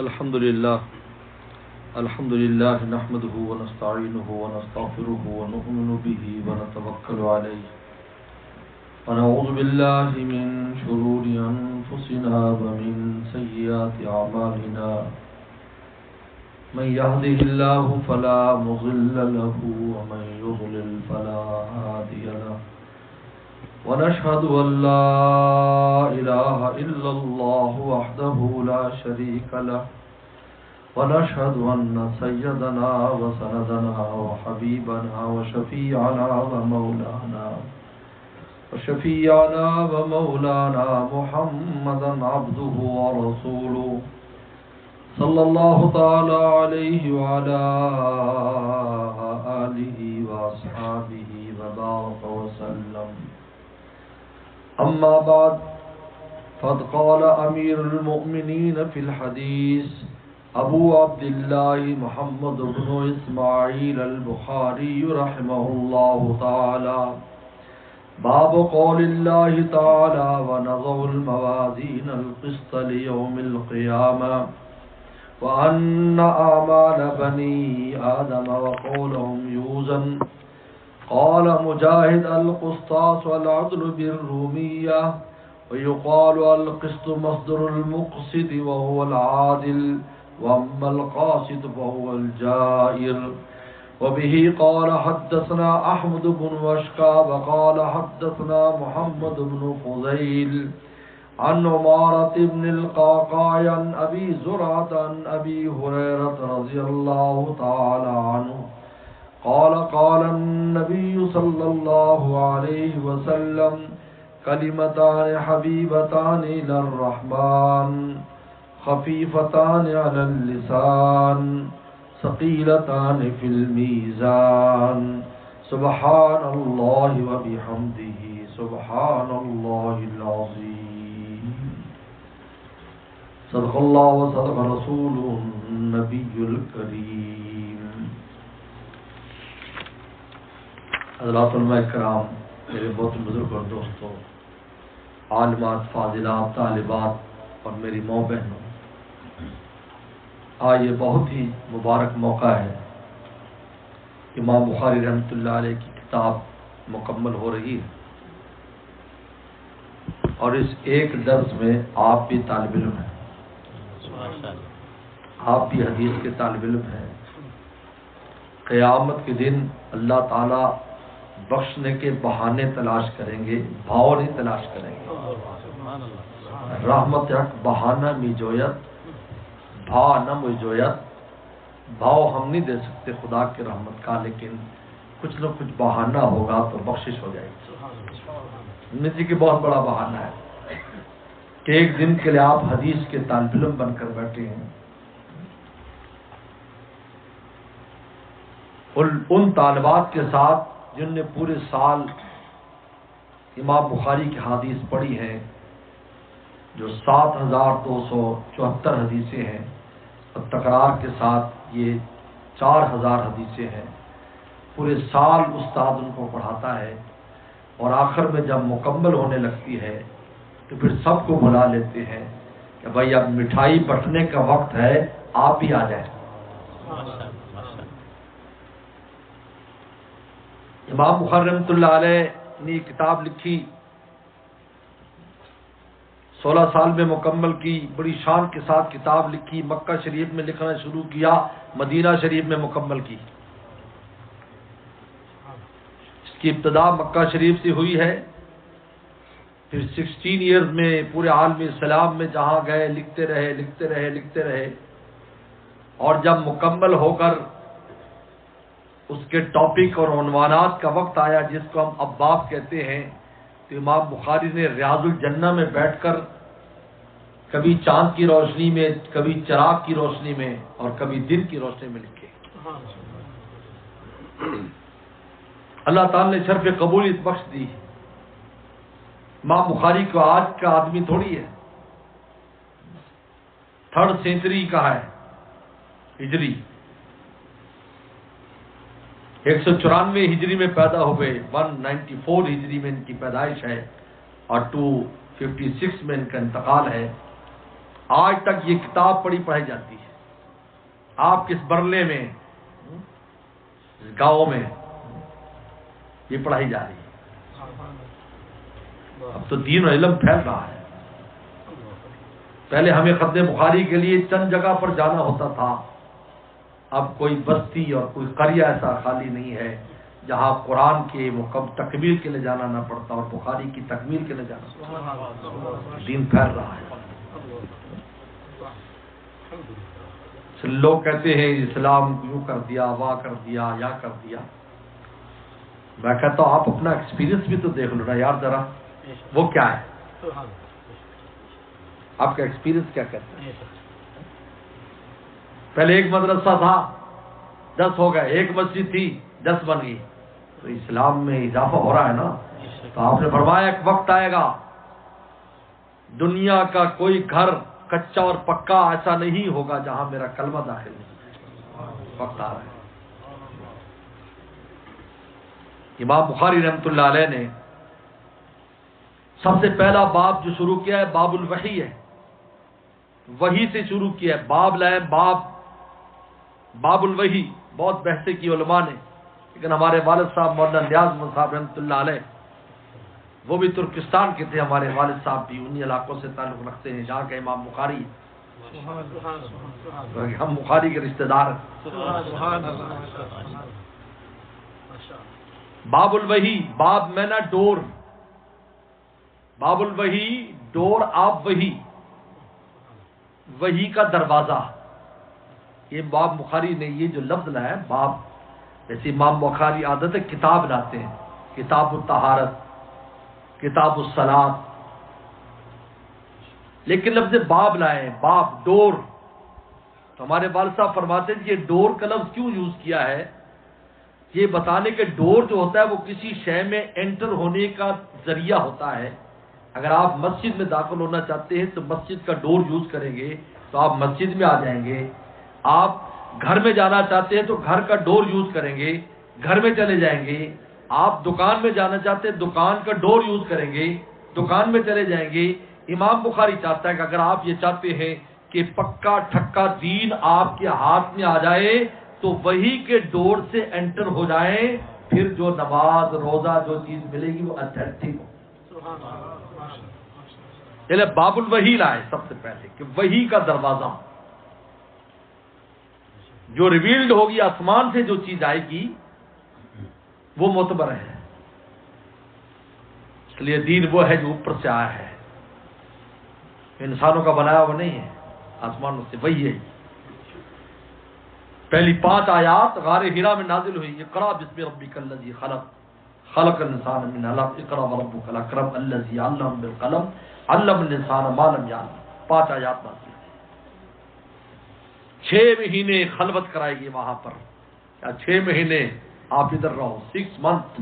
الحمد لله نحمده ونستعينه ونستغفره ونؤمن به ونتوكل عليه ونعوذ بالله من شرور أنفسنا ومن سيئات أعمالنا من يهده الله فلا مضل له ومن يضلل فلا هادي له ونشهد أن لا إله إلا الله وحده لا شريك له ونشهد أن سيدنا وسندنا وحبيبنا وشفيعنا ومولانا محمدا عبده ورسوله صلى الله تعالى عليه وعلى آله وأصحابه وبارك وسلم. أما بعد فقد قال أمير المؤمنين في الحديث أبو عبد الله محمد بن إسماعيل البخاري رحمه الله تعالى: باب قول الله تعالى ونضع الموازين القسط ليوم القيامة وأن أعمال بني آدم وقولهم يوزن. قال مجاهد: القسطاس والعدل بالرومية، ويقال القسط مصدر المقسط وهو العادل، وأما القاسط فهو الجائر. وبه قال حدثنا أحمد بن وشقى وقال حدثنا محمد بن فضيل عن عمارة بن القعقاع عن أبي زرعة عن أبي هريرة رضي الله تعالى عنه قال: قال النبي صلى الله عليه وسلم: كلمتان حبيبتان إلى الرحمن خفيفتان على اللسان ثقيلتان في الميزان، سبحان الله وبحمده سبحان الله العظيم. صدق الله وصدق رسوله النبي الكريم. حضرات علماء کرام، میرے بہت بزرگ اور دوستوں، عالمات، فاضلات، طالبات اور میری ماں بہنوں، آج یہ بہت ہی مبارک موقع ہے. امام بخاری رحمۃ اللہ علیہ کی کتاب مکمل ہو رہی ہے اور اس ایک درس میں آپ بھی طالب علم ہیں، آپ بھی حدیث کے طالب علم ہیں. قیامت کے دن اللہ تعالیٰ بخشنے کے بہانے تلاش کریں گے، بھاؤ نہیں تلاش کریں گے. رحمت حق بہانہ می جویت بھا نہ مجھ جویت. بھاؤ ہم نہیں دے سکتے خدا کی رحمت کا، لیکن کچھ نہ کچھ بہانہ ہوگا تو بخشش ہو جائے گی. جی کہ بہت بڑا بہانہ ہے کہ ایک دن کے لیے آپ حدیث کے طالب علم بن کر بیٹھے ہیں. ان طالبات کے ساتھ جن نے پورے سال امام بخاری کی حدیث پڑھی ہیں، جو 7274 حدیثیں ہیں اور تکرار کے ساتھ یہ 4000 حدیثیں ہیں. پورے سال استاد ان کو پڑھاتا ہے اور آخر میں جب مکمل ہونے لگتی ہے تو پھر سب کو بلا لیتے ہیں کہ بھائی اب مٹھائی بٹنے کا وقت ہے، آپ بھی آ جائیں. امام بخاری رحمۃ اللہ علیہ نے کتاب لکھی، 16 سال میں مکمل کی، بڑی شان کے ساتھ کتاب لکھی. مکہ شریف میں لکھنا شروع کیا، مدینہ شریف میں مکمل کی. اس کی ابتدا مکہ شریف سے ہوئی ہے، پھر 16 ایئرز میں پورے عالم اسلام میں جہاں گئے لکھتے رہے اور جب مکمل ہو کر اس کے ٹاپک اور عنوانات کا وقت آیا جس کو ہم ابواب کہتے ہیں، تو امام بخاری نے ریاض الجنہ میں بیٹھ کر کبھی چاند کی روشنی میں، کبھی چراغ کی روشنی میں اور کبھی دن کی روشنی میں لکھے. اللہ تعالی نے شرف قبولیت بخش دی. امام بخاری کو آج کا آدمی تھوڑی ہے، 3rd سینچری کا ہے ہجری. 194 ہجری میں پیدا ہوئے، 194 ہجری میں ان کی پیدائش ہے اور 256 میں ان کا انتقال ہے. آج تک یہ کتاب پڑھائی جاتی ہے. آپ کس برلے میں، گاؤں میں یہ پڑھائی جا رہی ہے. اب تو دین و علم پھیل رہا ہے. پہلے ہمیں ختم بخاری کے لیے چند جگہ پر جانا ہوتا تھا، اب کوئی بستی اور کوئی قریہ ایسا خالی نہیں ہے جہاں قرآن کے تکمیل کے لیے جانا نہ پڑتا اور بخاری کی تکمیل کے لیے جانا پڑتا. دین پھیل رہا ہے. لوگ کہتے ہیں اسلام یوں کر دیا، واہ کر دیا، یا کر دیا. میں کہتا ہوں آپ اپنا ایکسپیرینس بھی تو دیکھ لو نا یار ذرا، وہ کیا ہے؟ آپ کا ایکسپیرینس کیا کہتا ہے؟ پہلے ایک مدرسہ تھا 10 ہو گئے، ایک مسجد تھی 10 بن گئی. تو اسلام میں اضافہ ہو رہا ہے نا. تو آپ نے فرمایا ایک وقت آئے گا دنیا کا کوئی گھر کچا اور پکا ایسا نہیں ہوگا جہاں میرا کلمہ داخل نہیں. وقت آ رہا ہے. امام بخاری رحمۃ اللہ علیہ نے سب سے پہلا باب جو شروع کیا ہے باب الوحی ہے. وحی سے شروع کیا ہے. باب لائے باب الوحی. بہت بحثیں کی علماء نے، لیکن ہمارے والد صاحب مولانا نیاز احمد صاحب رحمۃ اللہ علیہ، وہ بھی ترکستان کے تھے. ہمارے والد صاحب بھی انہی علاقوں سے تعلق رکھتے ہیں جہاں کا امام بخاری. ہم بخاری کے رشتہ دار. باب الوحی، باب میں نا ڈور، باب الوحی ڈور آف وحی، وحی کا دروازہ. یہ باب بخاری نے یہ جو لفظ لایا ہے باب، جیسے امام بخاری عادت ہے کتاب لاتے ہیں، کتاب الطہارت، کتاب الصلاۃ، لیکن لفظ باب لائے، باب ڈور. تو ہمارے والد صاحب فرماتے ہیں کہ یہ ڈور کا لفظ کیوں یوز کیا ہے، یہ بتانے کہ ڈور جو ہوتا ہے وہ کسی شے میں انٹر ہونے کا ذریعہ ہوتا ہے. اگر آپ مسجد میں داخل ہونا چاہتے ہیں تو مسجد کا ڈور یوز کریں گے تو آپ مسجد میں آ جائیں گے. آپ گھر میں جانا چاہتے ہیں تو گھر کا ڈور یوز کریں گے، گھر میں چلے جائیں گے. آپ دکان میں جانا چاہتے ہیں دکان کا ڈور یوز کریں گے، دکان میں چلے جائیں گے. امام بخاری چاہتا ہے کہ اگر آپ یہ چاہتے ہیں کہ پکا ٹھکا دین آپ کے ہاتھ میں آ جائے تو وہی کے ڈور سے انٹر ہو جائیں، پھر جو نماز روزہ جو چیز ملے گی وہ اتھینٹک ہو. چلے باب الوحی لائے سب سے پہلے کہ وحی کا دروازہ جو ریویلڈ ہوگی، آسمان سے جو چیز آئے گی وہ معتبر ہے. اس لیے دین وہ ہے جو اوپر سے آیا ہے، انسانوں کا بنایا وہ نہیں ہے، آسمانوں سے وہی ہے. پہلی 5 آیات غار ہرا میں نازل ہوئی. اقرا بسم ربک الذی خلق، خلق الانسان من علق، اقرا وربک الاکرم الذی علم بالقلم، علم الانسان ما لم یعلم. 5 آیات نازل. 6 مہینے خلوت کرائے گی وہاں پر. کیا 6 مہینے آپ ادھر رہو؟ 6 منتھ.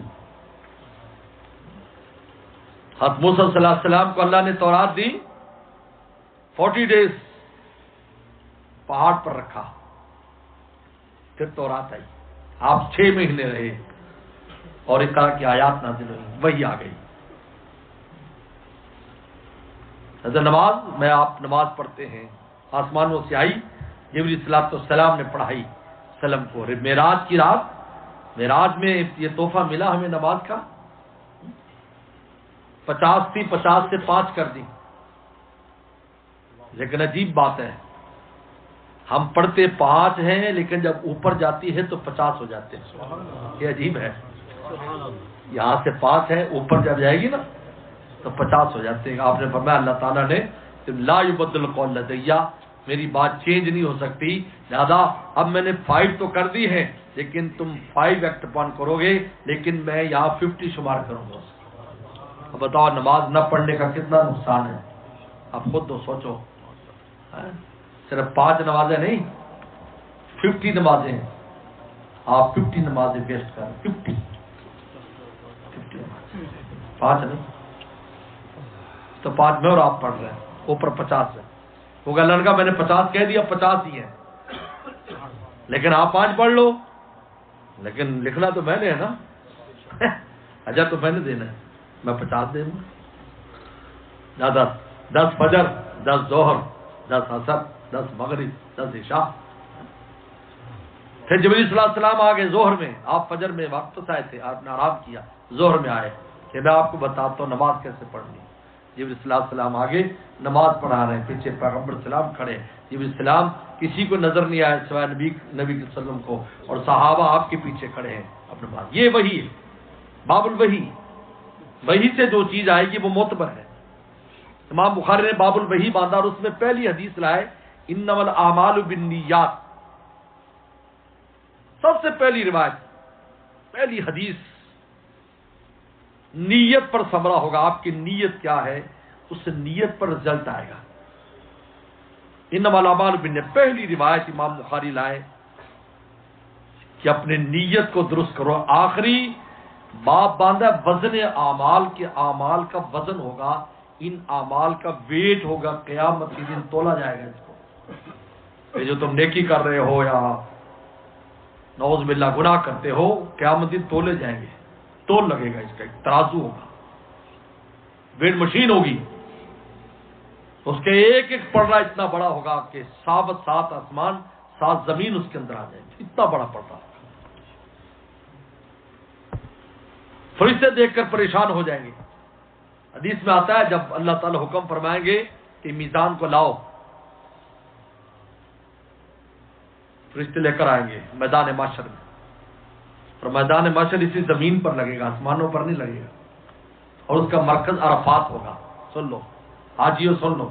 حضرت موسیٰ صلی اللہ علیہ وسلم کو اللہ نے تورات دی، 40 ڈیز پہاڑ پر رکھا، پھر تورات آئی. آپ 6 مہینے رہے اور اقرا کی آیات نازل ہوئی، وہی آ گئی. حضرت نماز میں آپ نماز پڑھتے ہیں، آسمانوں سے آئی، جبریل صلی السلام نے پڑھائی سلم کو. معراج کی رات، معراج میں یہ تحفہ ملا ہمیں نماز کا. 50 تھی، 50 سے 5 کر دی. لیکن عجیب بات ہے، ہم پڑھتے 5 ہیں لیکن جب اوپر جاتی ہے تو 50 ہو جاتے ہیں. یہ عجیب ہے. یہاں سے 5 ہے، اوپر جب جائے گی نا تو 50 ہو جاتے ہیں. آپ نے فرمایا اللہ تعالیٰ نے لا یبدل القول لدیّ، میری بات چینج نہیں ہو سکتی، لہذا اب میں نے 5 تو کر دی ہے لیکن تم 5 ایکٹ اپون کرو گے، لیکن میں یہاں 50 شمار کروں گا. اب بتاؤ نماز نہ پڑھنے کا کتنا نقصان ہے، آپ خود تو سوچو. صرف 5 نمازیں نہیں، 50 نمازیں آپ 50 نمازیں ویسٹ کر. 50 5 نہیں تو 5 میں اور آپ پڑھ رہے ہیں، اوپر 50 ہے. وہ کہ لڑکا میں نے 50 کہہ دیا، 50 ہی ہے، لیکن آپ 5 پڑھ لو. لیکن لکھنا تو میں نے ہے نا، اجر تو میں نے دینا ہے، میں 50 دے دوں. 10 فجر، 10 ظہر، 10 عصر، 10 مغرب، 10 عشاء. پھر جبریل صلی اللہ علیہ وسلم آگے ظہر میں. آپ فجر میں واپس آئے تھے، آپ نے آرام کیا. ظہر میں آئے کہ میں آپ کو بتاتا ہوں نماز کیسے پڑھنی. جبریل صلی اللہ علیہ وسلم آگے نماز پڑھا رہے ہیں، پیچھے پیغمبر السلام کھڑے. جبریل السلام کسی کو نظر نہیں آیا سوائے نبی کے وسلم کو، اور صحابہ آپ کے پیچھے کھڑے ہیں اپنے پاس. یہ وحی ہے، باب الوحی. وحی سے جو چیز آئے گی وہ معتبر ہے. امام بخاری نے باب الوحی باندھا اور اس میں پہلی حدیث لائے انما الاعمال بالنیات. سب سے پہلی روایت، پہلی حدیث نیت پر ثمرہ ہوگا. آپ کی نیت کیا ہے، اس سے نیت پر رزلٹ آئے گا. انما الاعمال بالنیات پہلی روایت امام بخاری لائے کہ اپنے نیت کو درست کرو. آخری باب باندھا وزن اعمال کے، اعمال کا وزن ہوگا، ان اعمال کا ویٹ ہوگا، قیامت کے دن تولا جائے گا. اس کو یہ جو تم نیکی کر رہے ہو یا نعوذ باللہ گناہ کرتے ہو، قیامت دن تولے جائیں گے. تول لگے گا، اس کا ایک ترازو ہوگا، ویٹ مشین ہوگی. اس کے ایک ایک پڑھنا اتنا بڑا ہوگا کہ 7 آسمان 7 زمین اس کے اندر آ جائیں گے. اتنا بڑا پڑھنا ہوگا. فرشتے دیکھ کر پریشان ہو جائیں گے. حدیث میں آتا ہے جب اللہ تعالی حکم فرمائیں گے کہ میزان کو لاؤ، فرشتے لے کر آئیں گے میدان محشر میں. اور میدان محشر اسی زمین پر لگے گا، آسمانوں پر نہیں لگے گا. اور اس کا مرکز عرفات ہوگا. سن لو حاجیو، سن لو،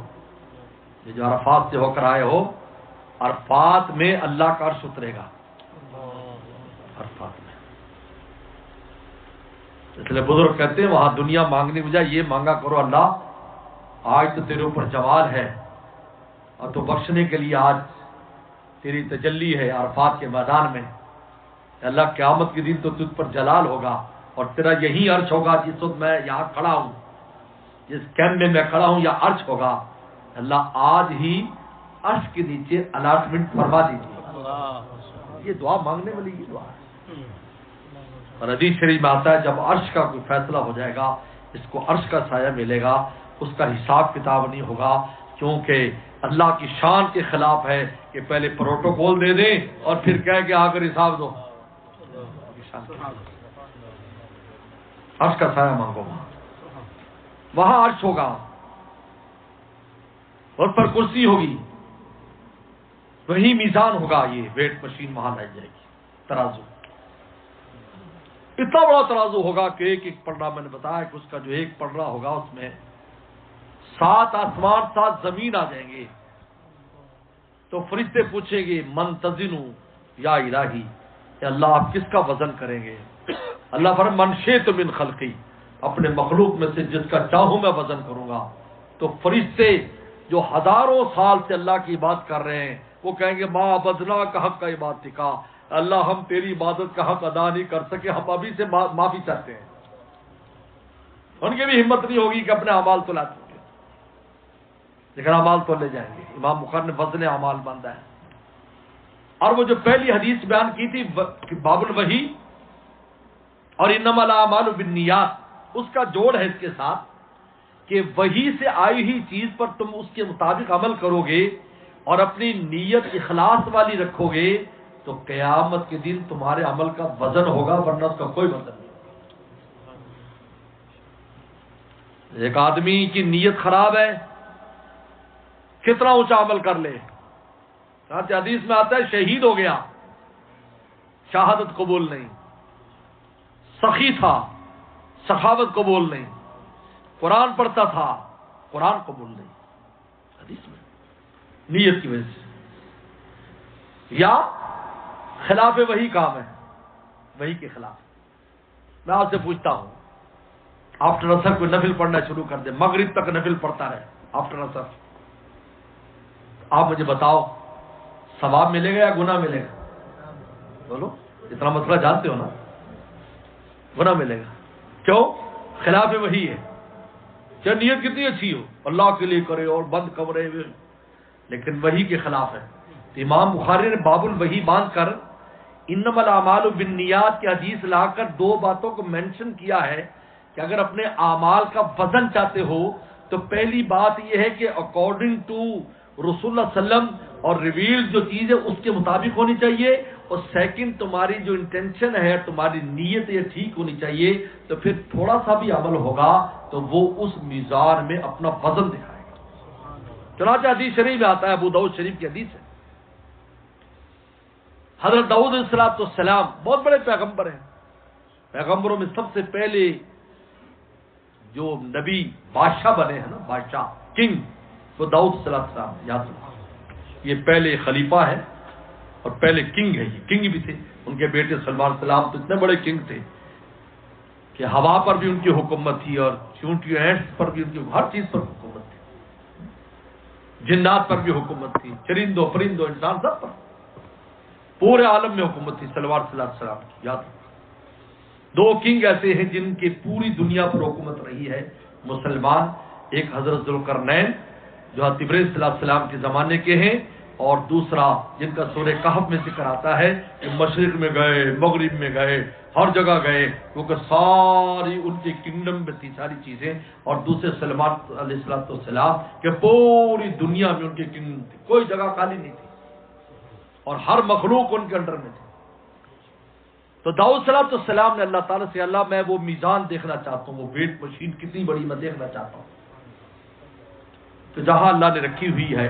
یہ جو عرفات سے ہو کر آئے ہو، عرفات میں اللہ کا عرش اترے گا. عرفات میں اس لیے بزرگ کہتے ہیں وہاں دنیا مانگنے بجائے یہ مانگا کرو، اللہ آج تو تیرے اوپر جمال ہے اور تو بخشنے کے لیے آج تیری تجلی ہے عرفات کے میدان میں. اللہ قیامت کے دن تو تجھ پر جلال ہوگا اور تیرا یہی عرش ہوگا جس وقت میں یہاں کھڑا ہوں، جس کیمپ میں کھڑا ہوں یا عرش ہوگا. اللہ آج ہی عرش کے نیچے الاٹمنٹ فرما دیجیے. یہ دعا مانگنے والی یہ دعا ہے. اور حدیث شریف میں آتا ہے جب عرش کا کوئی فیصلہ ہو جائے گا، اس کو عرش کا سایہ ملے گا، اس کا حساب کتاب نہیں ہوگا. کیونکہ اللہ کی شان کے خلاف ہے کہ پہلے پروٹوکول دے دیں اور پھر کہے کہ آ کر حساب دو. عرش کا سایہ مانگو، وہاں عرش ہوگا اور پر کرسی ہوگی، وہی میزان ہوگا. یہ ویٹ مشین وہاں لائی جائے گی. ترازو اتنا بڑا ترازو ہوگا کہ ایک ایک پلڑا، میں نے بتایا کہ اس کا جو ایک پلڑا ہوگا اس میں 7 آسمان 7 زمین آ جائیں گے. تو فرشتے پوچھیں گے من تزنو یا الہی، کہ اللہ آپ کس کا وزن کریں گے؟ اللہ فرمائے من شئت من خلقی، اپنے مخلوق میں سے جس کا چاہوں میں وزن کروں گا. تو فرشتے جو ہزاروں سال سے اللہ کی عبادت کر رہے ہیں وہ کہیں گے ما عبدنا کا حق کا عبادت کا، اللہ ہم تیری عبادت کا حق ادا نہیں کر سکے، ہم ابھی سے معافی چاہتے ہیں. ان کی بھی ہمت نہیں ہوگی کہ اپنے اعمال تو لا سکے، لیکن اعمال تو لے جائیں گے. امام بخاری نے وزن اعمال باندھا ہے. اور وہ جو پہلی حدیث بیان کی تھی باب الوحی اور انما الاعمال بالنیات، اس کا جوڑ ہے اس کے ساتھ کہ وحی سے آئی ہوئی چیز پر تم اس کے مطابق عمل کرو گے اور اپنی نیت اخلاص والی رکھو گے تو قیامت کے دن تمہارے عمل کا وزن ہوگا، ورنہ اس کا کوئی وزن نہیں. ایک آدمی کی نیت خراب ہے، کتنا اونچا عمل کر لے، حدیث میں آتا ہے شہید ہو گیا، شہادت قبول نہیں. سخی تھا، سخاوت قبول نہیں. قرآن پڑھتا تھا، قرآن قبول نہیں. حدیث میں نیت کی وجہ سے. یا خلاف وہی کام ہے، وہی کے خلاف. میں آپ سے پوچھتا ہوں آفٹر اثر کوئی نفل پڑھنا شروع کر دے، مغرب تک نفل پڑھتا رہے آفٹر اثر، آپ مجھے بتاؤ ثواب ملے گا یا گناہ ملے گا؟ بولو، اتنا مسئلہ جانتے ہو نا. گناہ ملے گا. کیوں؟ خلاف وہی ہے. چاہے نیت کتنی اچھی ہو، اللہ کے لیے کرے اور بند کمرے میں، لیکن وہی کے خلاف ہے. تو امام بخاری نے باب الوحی باندھ کر انما الاعمال بالنیات کی حدیث لا کر 2 باتوں کو مینشن کیا ہے کہ اگر اپنے اعمال کا وزن چاہتے ہو تو پہلی بات یہ ہے کہ اکارڈنگ ٹو رسول اللہ صلی اللہ علیہ وسلم اور ریویل جو چیز ہے اس کے مطابق ہونی چاہیے، اور سیکنڈ تمہاری جو انٹینشن ہے، تمہاری نیت یہ ٹھیک ہونی چاہیے، تو پھر تھوڑا سا بھی عمل ہوگا تو وہ اس میزان میں اپنا وزن دکھائے گا۔ چنانچہ حدیث شریف میں آتا ہے، ابو داؤد شریف کی حدیث ہے، حضرت داؤد علیہ السلام بہت بڑے پیغمبر ہیں، پیغمبروں میں سب سے پہلے جو نبی بادشاہ بنے ہیں نا، بادشاہ کنگ، وہ داؤد صلی اللہ علیہ وسلم، یاد رکھو یہ پہلے خلیفہ ہے اور پہلے کنگ ہے، یہ کنگ بھی تھے۔ ان کے بیٹے سلمان السلام تو اتنے بڑے کنگ تھے کہ ہوا پر بھی ان کی حکومت تھی، اور چونٹیوں اینٹس پر بھی ان کی، ہر چیز پر حکومت تھی، جنات پر بھی حکومت تھی، چرندوں پرندوں انسان سب پر، پورے عالم میں حکومت تھی سلمان صلی اللہ علیہ وسلم کی۔ یاد رکھو دو کنگ ایسے ہیں جن کی پوری دنیا پر حکومت رہی ہے مسلمان، ایک حضرت ذوالقرنین جو ابراہیم صلی اللہ علیہ وسلم کے زمانے کے ہیں، اور دوسرا جن کا سورہ کہف میں ذکر آتا ہے کہ مشرق میں گئے، مغرب میں گئے، ہر جگہ گئے، کیونکہ ساری ان کے کنگڈم میں تھی ساری چیزیں، اور دوسرے سلمان علیہ السلام کہ پوری دنیا میں ان کی کنگڈم تھی، کوئی جگہ خالی نہیں تھی، اور ہر مخلوق ان کے انڈر میں تھی۔ تو داؤد صلی اللہ علیہ السلام نے اللہ تعالیٰ سے، اللہ میں وہ میزان دیکھنا چاہتا ہوں، وہ ویٹ مشین کتنی بڑی میں دیکھنا چاہتا ہوں۔ تو جہاں اللہ نے رکھی ہوئی ہے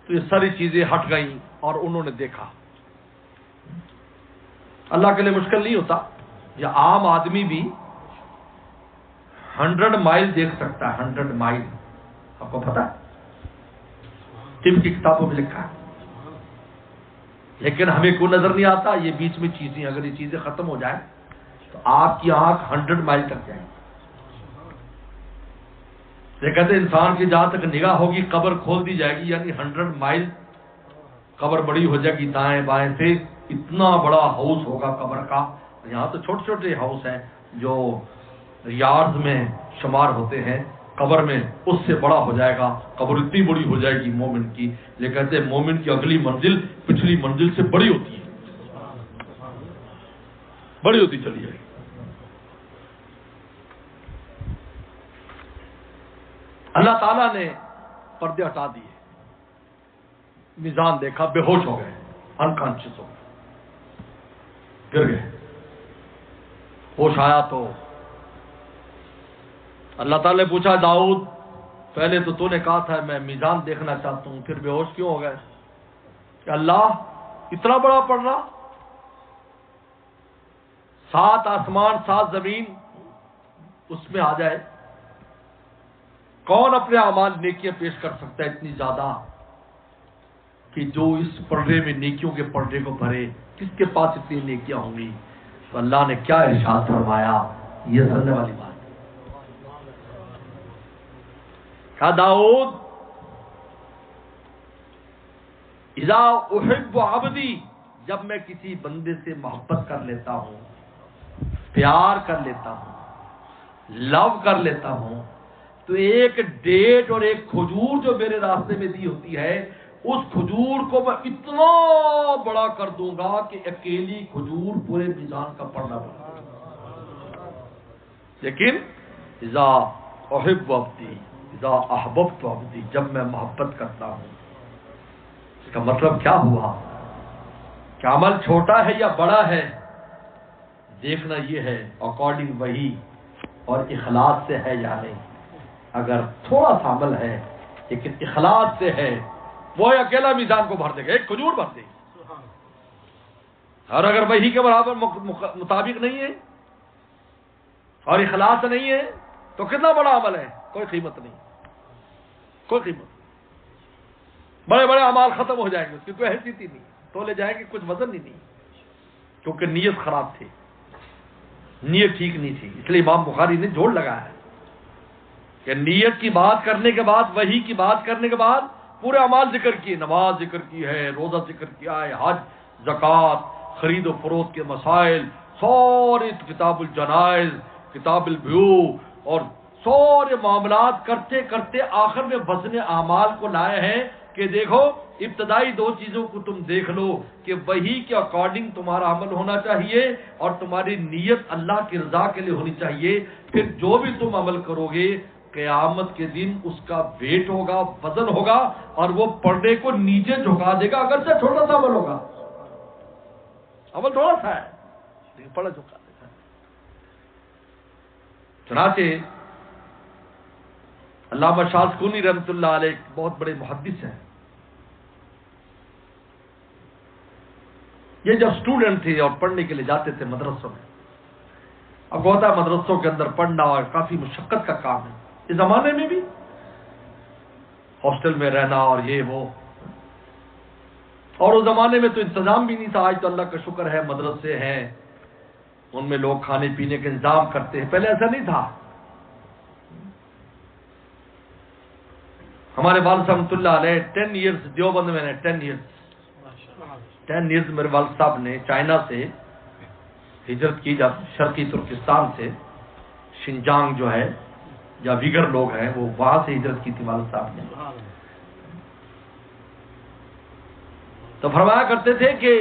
تو یہ ساری چیزیں ہٹ گئیں اور انہوں نے دیکھا۔ اللہ کے لیے مشکل نہیں ہوتا، یا عام آدمی بھی 100 مائل دیکھ سکتا ہے، 100 مائل، آپ کو پتا ہے طب کی کتابوں میں لکھا ہے، لیکن ہمیں کوئی نظر نہیں آتا۔ یہ بیچ میں چیزیں، اگر یہ چیزیں ختم ہو جائیں تو آپ کی آنکھ 100 مائل تک جائے گی۔ یہ کہتے ہیں انسان کی جہاں تک نگاہ ہوگی قبر کھول دی جائے گی، یعنی 100 مائل قبر بڑی ہو جائے گی دائیں بائیں سے، اتنا بڑا ہاؤس ہوگا قبر کا۔ یہاں تو چھوٹے چھوٹے ہاؤس ہیں جو یارڈز میں شمار ہوتے ہیں، قبر میں اس سے بڑا ہو جائے گا، قبر اتنی بڑی ہو جائے گی مومن کی۔ لیکن کہتے ہیں مومن کی اگلی منزل پچھلی منزل سے بڑی ہوتی ہے، بڑی ہوتی چلی جائے گی۔ اللہ تعالیٰ نے پردے ہٹا دیے، میزان دیکھا، بے ہوش ہو گئے، انکانشیس ہو گئے، گر گئے۔ ہوش آیا تو اللہ تعالیٰ نے پوچھا، داؤد پہلے تو نے کہا تھا میں میزان دیکھنا چاہتا ہوں، پھر بے ہوش کیوں ہو گئے؟ کہ اللہ اتنا بڑا پڑ رہا، 7 آسمان 7 زمین اس میں آ جائے، کون اپنے اعمال نیکیاں پیش کر سکتا ہے اتنی زیادہ کہ جو اس پردے میں نیکیوں کے پردے کو بھرے؟ کس کے پاس اتنی نیکیاں ہوں گی؟ تو اللہ نے کیا ارشاد فرمایا، یہ سننے والی بات ہے۔ کہا داؤد اذا احب عبدی، جب میں کسی بندے سے محبت کر لیتا ہوں، پیار کر لیتا ہوں، لو کر لیتا ہوں، تو ایک ڈیٹ اور ایک کھجور جو میرے راستے میں دی ہوتی ہے، اس کھجور کو میں اتنا بڑا کر دوں گا کہ اکیلی کھجور پورے میزان کا پڑنا پڑا۔ لیکن اذا احب عبدی اذا احببت عبدی، جب میں محبت کرتا ہوں، اس کا مطلب کیا ہوا کہ عمل چھوٹا ہے یا بڑا ہے، دیکھنا یہ ہے اکارڈنگ وہی اور اخلاص سے ہے یا نہیں۔ اگر تھوڑا سا عمل ہے لیکن اخلاص سے ہے، وہ اکیلا میزان کو بھر دے گا، ایک کھجور بھر دے گی۔ اور اگر وہی کے برابر مطابق نہیں ہے اور اخلاص نہیں ہے تو کتنا بڑا عمل ہے، کوئی قیمت نہیں، کوئی قیمت۔ بڑے بڑے اعمال ختم ہو جائیں گے، اس کی کوئی حیثیت ہی نہیں، تولے جائیں گے کچھ وزن ہی نہیں، کیونکہ نیت خراب تھی، نیت ٹھیک نہیں تھی۔ اس لیے امام بخاری نے جوڑ لگایا ہے کہ نیت کی بات کرنے کے بعد، وحی کی بات کرنے کے بعد پورے اعمال ذکر کیے، نماز ذکر کی ہے، روزہ ذکر کیا ہے، حج، زکوٰۃ، خرید و فروخت کے مسائل، سارے کتاب الجنائز، کتاب البیوع، اور سارے معاملات کرتے کرتے آخر میں وزن اعمال کو لائے ہیں کہ دیکھو ابتدائی 2 چیزوں کو تم دیکھ لو کہ وہی کے اکارڈنگ تمہارا عمل ہونا چاہیے اور تمہاری نیت اللہ کی رضا کے لیے ہونی چاہیے، پھر جو بھی تم عمل کرو گے قیامت کے دن اس کا ویٹ ہوگا، وزن ہوگا، اور وہ پردے کو نیچے جھکا دے گا، اگرچہ چھوٹا سا عمل ہوگا، عمل تھوڑا سا ہے لیکن پردہ جھکا دے گا۔ چنانچہ علامہ شاذکونی رحمۃ اللہ علیہ بہت بڑے محدث ہیں، یہ جب اسٹوڈنٹ تھے اور پڑھنے کے لیے جاتے تھے مدرسوں میں، اب ہوتا ہے مدرسوں کے اندر پڑھنا اور کافی مشقت کا کام ہے، اس زمانے میں بھی ہاسٹل میں رہنا اور یہ وہ، اور اس زمانے میں تو انتظام بھی نہیں تھا۔ آج تو اللہ کا شکر ہے مدرسے ہیں، ان میں لوگ کھانے پینے کا انتظام کرتے ہیں، پہلے ایسا نہیں تھا۔ ہمارے والد صاحب رحمۃ اللہ علیہ 10 ایئرس دیوبند میں نے 10 ایئرس میرے والد صاحب نے چائنا سے ہجرت کی، جب شرقی ترکستان سے شنجانگ جو ہے یا ویگر لوگ ہیں وہ وہاں سے ہجرت کی تھی والد صاحب نے، تو فرمایا کرتے تھے کہ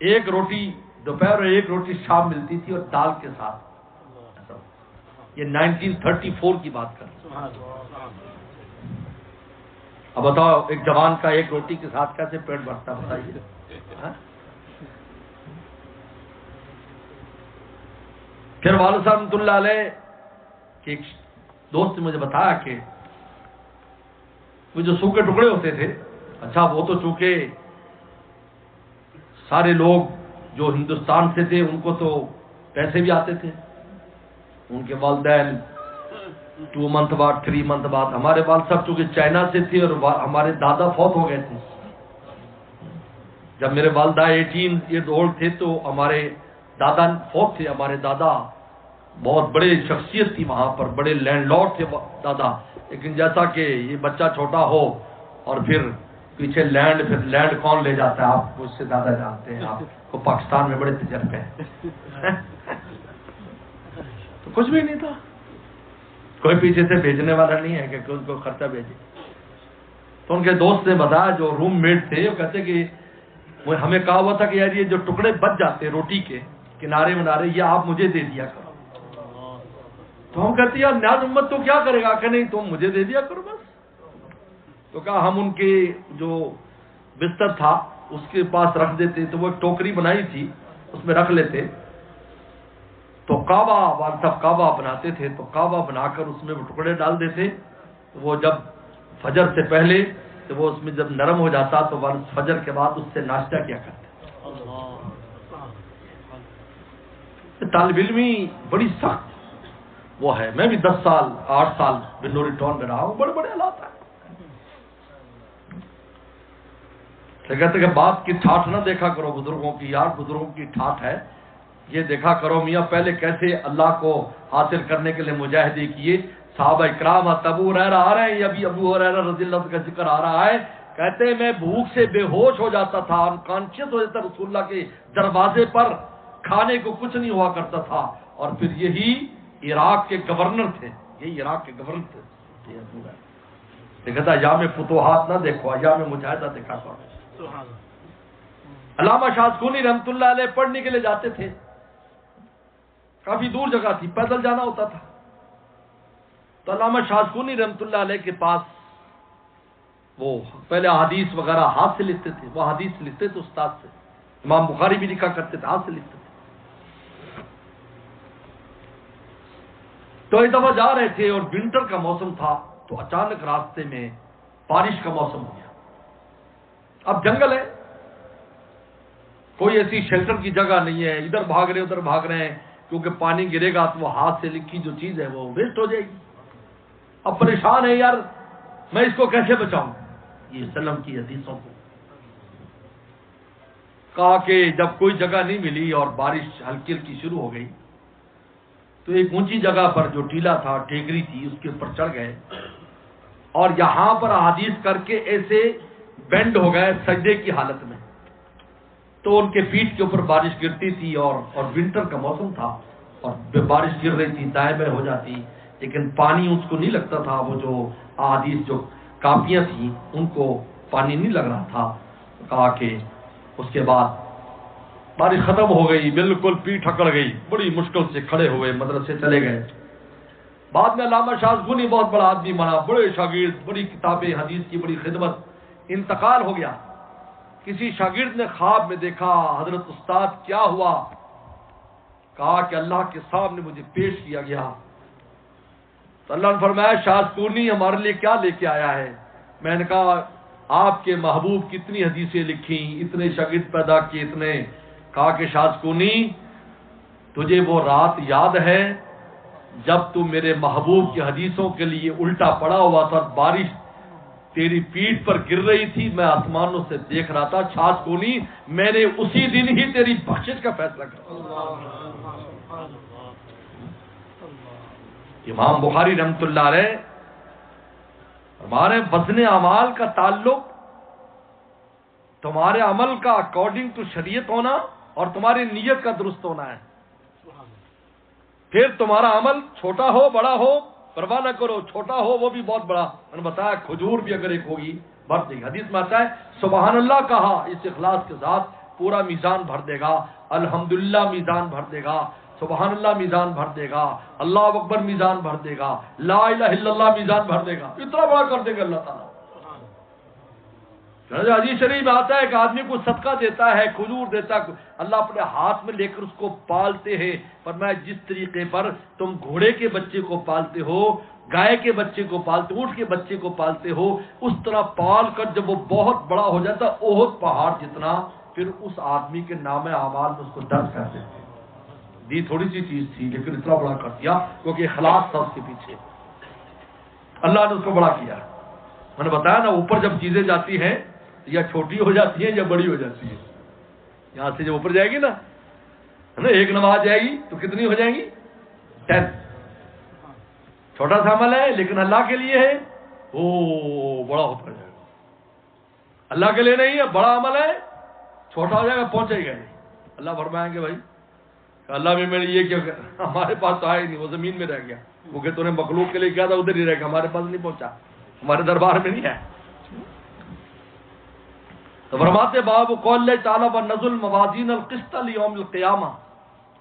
ایک روٹی دوپہر اور ایک روٹی شام ملتی تھی اور دال کے ساتھ۔ یہ 1934 کی بات کر رہے ہیں۔ اب بتاؤ ایک جوان کا ایک روٹی کے ساتھ کیسے پیٹ بھرتا، بتائیے۔ پھر والد صاحب رحمۃ اللہ علیہ کے ایک دوست نے مجھے بتایا کہ وہ جو سوکھے ٹکڑے ہوتے تھے، اچھا وہ تو چونکہ سارے لوگ جو ہندوستان سے تھے ان کو تو پیسے بھی آتے تھے، ان کے والدین 2 منتھ بعد 3 منتھ بعد، ہمارے والد صاحب چونکہ چائنا سے تھے اور ہمارے دادا فوت ہو گئے تھے، جب میرے والدہ 18 ایئرز اولڈ تھے تو ہمارے دادا فوت تھے۔ ہمارے دادا بہت بڑے شخصیت تھی وہاں پر، بڑے لینڈ لارڈ تھے دادا، لیکن جیسا کہ یہ بچہ چھوٹا ہو اور پھر پیچھے لینڈ، پھر لینڈ کون لے جاتا ہے، آپ مجھ سے زیادہ جانتے ہیں، آپ کو پاکستان میں بڑے تجربے ہیں۔ تو کچھ بھی نہیں تھا، کوئی پیچھے سے بھیجنے والا نہیں ہے کہ ان کو خرچہ بھیجے۔ تو ان کے دوست نے بتایا جو روم میٹ تھے، وہ کہتے کہ ہمیں کہا ہوا تھا کہ یار یہ جو ٹکڑے بچ جاتے روٹی کے کنارے ونارے، یہ آپ مجھے دے دیا کرو۔ تو ہم کہتے یار نیاز امت تو کیا کرے گا، کہ نہیں تم مجھے دے دیا کرو بس۔ تو کہا ہم ان کے جو بستر تھا اس کے پاس رکھ دیتے، تو وہ ایک ٹوکری بنائی تھی اس میں رکھ لیتے، تو کعبہ والد صاحب کعبہ بناتے تھے، تو کعبہ بنا کر اس میں وہ ٹکڑے ڈال دیتے، وہ جب فجر سے پہلے تو وہ اس میں جب نرم ہو جاتا تو فجر کے بعد اس سے ناشتہ کیا کرتے۔ طالب علمی بڑی سخت وہ ہے، میں بھی 10 سال 8 سال بنوری ٹاؤن میں رہا ہوں، بڑے بڑے حالات ہیں۔ کہتے کہ بات کی ٹھاٹ نہ دیکھا کرو بزرگوں کی، یار بزرگوں کی ٹھاٹ ہے، یہ دیکھا کرو میاں پہلے کیسے اللہ کو حاصل کرنے کے لیے مجاہدے کیے۔ صحابہ اکرام ابو ہریرہ آ رہے ہیں، یہ ابھی ابو ہریرہ رضی اللہ عنہ کا ذکر آ رہا ہے، کہتے ہیں میں بھوک سے بے ہوش ہو جاتا تھا، انکانشیس ہو جاتا، رسول اللہ کے دروازے پر کھانے کو کچھ نہیں ہوا کرتا تھا، اور پھر یہی عراق کے گورنر تھے، یہی عراق کے گورنر تھے۔ کہتا ایام فتوحات نہ دیکھو، ایام مجاہدہ دیکھا کرو۔ علامہ شاذکونی رحمۃ اللہ علیہ پڑھنے کے لیے جاتے تھے، کافی دور جگہ تھی، پیدل جانا ہوتا تھا، تو علامہ شاذکونی رحمۃ اللہ علیہ کے پاس وہ پہلے حدیث وغیرہ ہاتھ سے لکھتے تھے، وہ حدیث لکھتے تھے استاد سے، امام بخاری بھی لکھا کرتے تھے، ہاتھ سے لکھتے تھے۔ تو ایک دفعہ جا رہے تھے اور ونٹر کا موسم تھا، تو اچانک راستے میں بارش کا موسم ہو گیا۔ اب جنگل ہے، کوئی ایسی شیلٹر کی جگہ نہیں ہے، ادھر بھاگ رہے ادھر بھاگ رہے ہیں، کیونکہ پانی گرے گا تو وہ ہاتھ سے لکھی جو چیز ہے وہ ویسٹ ہو جائے گی۔ اب پریشان ہے یار میں اس کو کیسے بچاؤں، یہ سلم کی حدیثوں کو کہا کہ جب کوئی جگہ نہیں ملی اور بارش ہلکی ہلکی شروع ہو گئی تو ایک اونچی جگہ پر جو ٹیلا تھا، ٹیکری تھی، اس کے اوپر چڑھ گئے اور یہاں پر احادیث کر کے ایسے بینڈ ہو گئے سجدے کی حالت میں، تو ان کے پیٹھ کے اوپر بارش گرتی تھی اور ونٹر کا موسم تھا اور بارش گر رہی تھی، دائیں بائیں ہو جاتی، لیکن پانی اس کو نہیں لگتا تھا، وہ جو احادیث جو کاپیاں تھیں ان کو پانی نہیں لگ رہا تھا۔ کہا کہ اس کے بعد بارش ختم ہو گئی، بالکل پیٹھ اکڑ گئی، بڑی مشکل سے کھڑے ہوئے مدرسے چلے گئے، بعد میں علامہ شاذلی بہت بڑا آدمی بنا، بڑے شاگرد، بڑی کتابیں حدیث کی بڑی خدمت، انتقال ہو گیا۔ کسی شاگرد نے خواب میں دیکھا حضرت استاد کیا ہوا، کہا کہ اللہ کے سامنے مجھے پیش کیا گیا، تو اللہ نے فرمایا شاذلی ہمارے لیے کیا لے کے آیا ہے؟ میں نے کہا آپ کے محبوب کتنی حدیثیں لکھی، اتنے شاگرد پیدا کیے، اتنے۔ کہا کہ شاذلی تجھے وہ رات یاد ہے جب تو میرے محبوب کی حدیثوں کے لیے الٹا پڑا ہوا تھا، بارش تیری پیٹھ پر گر رہی تھی، میں آسمانوں سے دیکھ رہا تھا، شاذلی میں نے اسی دن ہی تیری بخشش کا فیصلہ کیا۔ امام بخاری رحمۃ اللہ علیہ ہمارے وزن اعمال کا تعلق تمہارے عمل کا اکارڈنگ ٹو شریعت ہونا اور تمہاری نیت کا درست ہونا ہے۔ پھر تمہارا عمل چھوٹا ہو بڑا ہو پرواہ نہ کرو، چھوٹا ہو وہ بھی بہت بڑا، میں نے بتایا کھجور بھی اگر ایک ہوگی بھر دے گی۔ حدیث میں آتا ہے سبحان اللہ کہا اس اخلاص کے ساتھ پورا میزان بھر دے گا، الحمدللہ میزان بھر دے گا، سبحان اللہ میزان بھر دے گا، اللہ اکبر میزان بھر دے گا، لا الہ الا اللہ میزان بھر دے گا، اتنا بڑا کر دے گا اللہ تعالیٰ۔ حدیث شریف میں آتا ہے کہ آدمی کو صدقہ دیتا ہے، کھجور دیتا ہے، اللہ اپنے ہاتھ میں لے کر اس کو پالتے ہیں۔ فرمایا جس طریقے پر تم گھوڑے کے بچے کو پالتے ہو، گائے کے بچے کو پالتے، اونٹ کے بچے کو پالتے ہو، اس طرح پال کر جب وہ بہت بڑا ہو جاتا احد پہاڑ جتنا، پھر اس آدمی کے نام اعمال میں اس کو درج کر دیتے۔ دی تھوڑی سی چیز تھی لیکن اتنا بڑا کر دیا کیونکہ اخلاص تھا اس کے پیچھے، اللہ نے اس کو بڑا کیا۔ میں نے بتایا نا اوپر جب چیزیں جاتی ہیں یا چھوٹی ہو جاتی ہیں یا بڑی ہو جاتی ہے، یہاں سے جب اوپر جائے گی نا ایک نماز جائے گی تو کتنی ہو جائیں گی؟ 10۔ چھوٹا سا عمل ہے لیکن اللہ کے لیے ہے، وہ بڑا ہوتا جائے گا۔ اللہ کے لیے نہیں ہے، بڑا عمل ہے، چھوٹا ہو جائے گا پہنچے گا نہیں۔ اللہ فرمائیں گے بھائی اللہ بھی میرے یہ کیا، ہمارے پاس تو آئے نہیں، وہ زمین میں رہ گیا، کیونکہ تو نے مخلوق کے لیے کیا تھا ادھر ہی رہ گیا، ہمارے پاس نہیں پہنچا، ہمارے دربار میں نہیں ہے۔ تو فرماتے باب قول اللہ تعالیٰ ونزل موازین القسط لیوم القیامہ،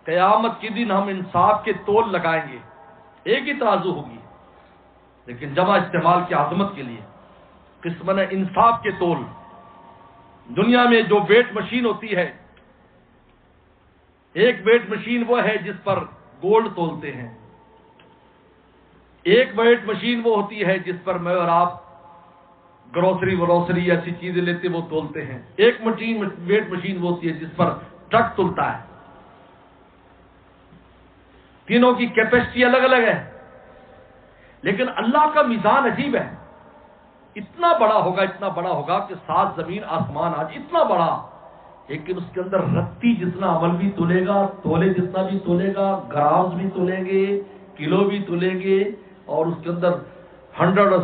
قیامت کے دن ہم انصاف کے تول لگائیں گے، ایک ہی ترازو ہوگی لیکن جمع استعمال کی عظمت کے لیے، قسم ہے انصاف کے تول۔ دنیا میں جو ویٹ مشین ہوتی ہے، ایک ویٹ مشین وہ ہے جس پر گولڈ تولتے ہیں، ایک ویٹ مشین وہ ہوتی ہے جس پر میں اور آپ گروسری ایسی چیزیں لیتے وہ تولتے ہیں، ایک ویٹ مشین وہ ہوتی ہے جس پر ٹرک تلتا ہے۔ تینوں کی کیپیسٹی الگ الگ ہے لیکن اللہ کا میزان عجیب ہے، اتنا بڑا ہوگا کہ 7 زمین آسمان آج اتنا بڑا، لیکن اس کے اندر رتی جتنا عمل بھی تولے گا، تولے جتنا بھی تولے گا، گرامز بھی تولیں گے، کلو بھی تولیں گے، اور اس کے اندر 100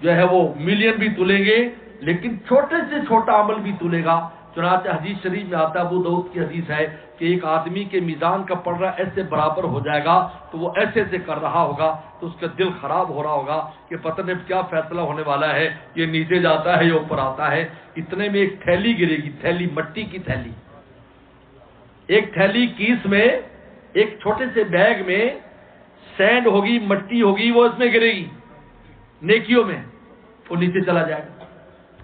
جو ہے وہ ملین بھی تولیں گے، لیکن چھوٹے سے چھوٹا عمل بھی تولے گا۔ چنانچہ حدیث شریف میں آتا ہے، ابو داؤد کی حدیث ہے کہ ایک آدمی کے میزان کا پلڑا ایسے برابر ہو جائے گا تو وہ ایسے کر رہا ہوگا تو اس کا دل خراب ہو رہا ہوگا کہ پتہ نہیں کیا فیصلہ ہونے والا ہے، یہ نیچے جاتا ہے یا اوپر آتا ہے۔ اتنے میں ایک تھیلی گرے گی، تھیلی مٹی کی تھیلی، ایک تھیلی کیس میں، ایک چھوٹے سے بیگ میں سینڈ ہوگی، مٹی ہوگی، وہ اس میں گرے گی نیکیوں میں، وہ نیچے چلا جائے گا۔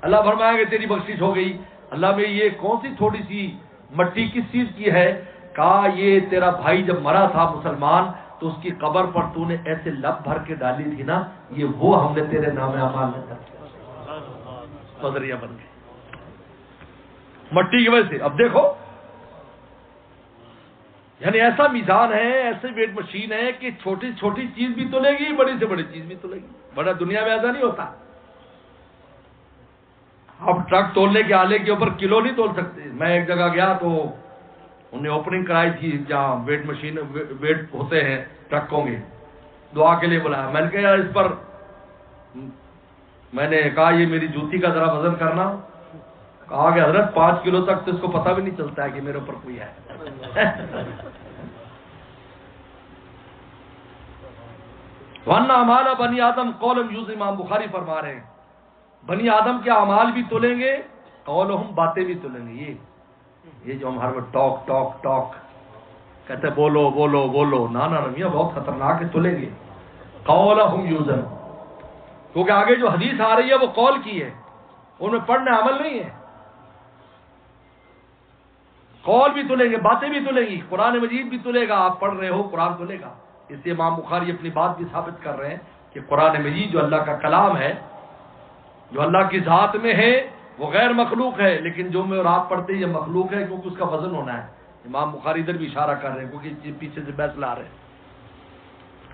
اللہ فرمائے گا تیری بخشش ہو گئی۔ اللہ میں یہ کون سی تھوڑی سی مٹی کس چیز کی ہے؟ کہا یہ تیرا بھائی جب مرا تھا مسلمان تو اس کی قبر پر تو نے ایسے لب بھر کے ڈالی تھی نا، یہ وہ ہم نے تیرے نام اعمال میں کر نظریہ بن گئے مٹی کی وجہ سے۔ اب دیکھو یعنی ایسا میزان ہے، ایسے ویٹ مشین ہے کہ چھوٹی چھوٹی چیز بھی تولے گی، بڑی سے بڑی چیز بھی تولے گی۔ بڑا دنیا میں ایسا نہیں ہوتا، اب ٹرک تولنے کے آلے کے اوپر کلو نہیں تول سکتے۔ میں ایک جگہ گیا تو انہوں نے اوپننگ کرائی تھی جہاں ویٹ ہوتے ہیں ٹرکوں کے، دعا کے لیے بلایا۔ میں نے کہا یار اس پر، میں نے کہا یہ میری جوتی کا ذرا وزن کرنا، کہا کہ حضرت 5 کلو تک تو اس کو پتہ بھی نہیں چلتا ہے کہ میرے اوپر کوئی ہے۔ وَأَنَّ أَعْمَالَ بنی آدم قَوْلٌ یوز، امام بخاری فرما رہے ہیں بنی آدم کے اعمال بھی تولیں گے، قولہم باتیں بھی تولیں گے۔ یہ جو ہم ہر وقت ٹاک ٹاک ٹاک کہتے بولو بولو بولو، نا نا رمیہ بہت خطرناک ہے، تولیں گے۔ قولہم یوزن، کیونکہ آگے جو حدیث آ رہی ہے وہ قول کی ہے، ان میں پڑھنے عمل نہیں ہے. قول بھی تلیں گے، باتیں بھی تلیں گی، قرآن مجید بھی تلے گا، آپ پڑھ رہے ہو قرآن تلے گا. اس لیے امام بخاری اپنی بات بھی ثابت کر رہے ہیں کہ قرآن مجید جو اللہ کا کلام ہے، جو اللہ کی ذات میں ہے، وہ غیر مخلوق ہے، لیکن جو میں اور آپ پڑھتے ہیں یہ مخلوق ہے، کیونکہ اس کا وزن ہونا ہے. امام بخاری ادھر بھی اشارہ کر رہے ہیں کیونکہ پیچھے سے بحث لا رہے ہیں.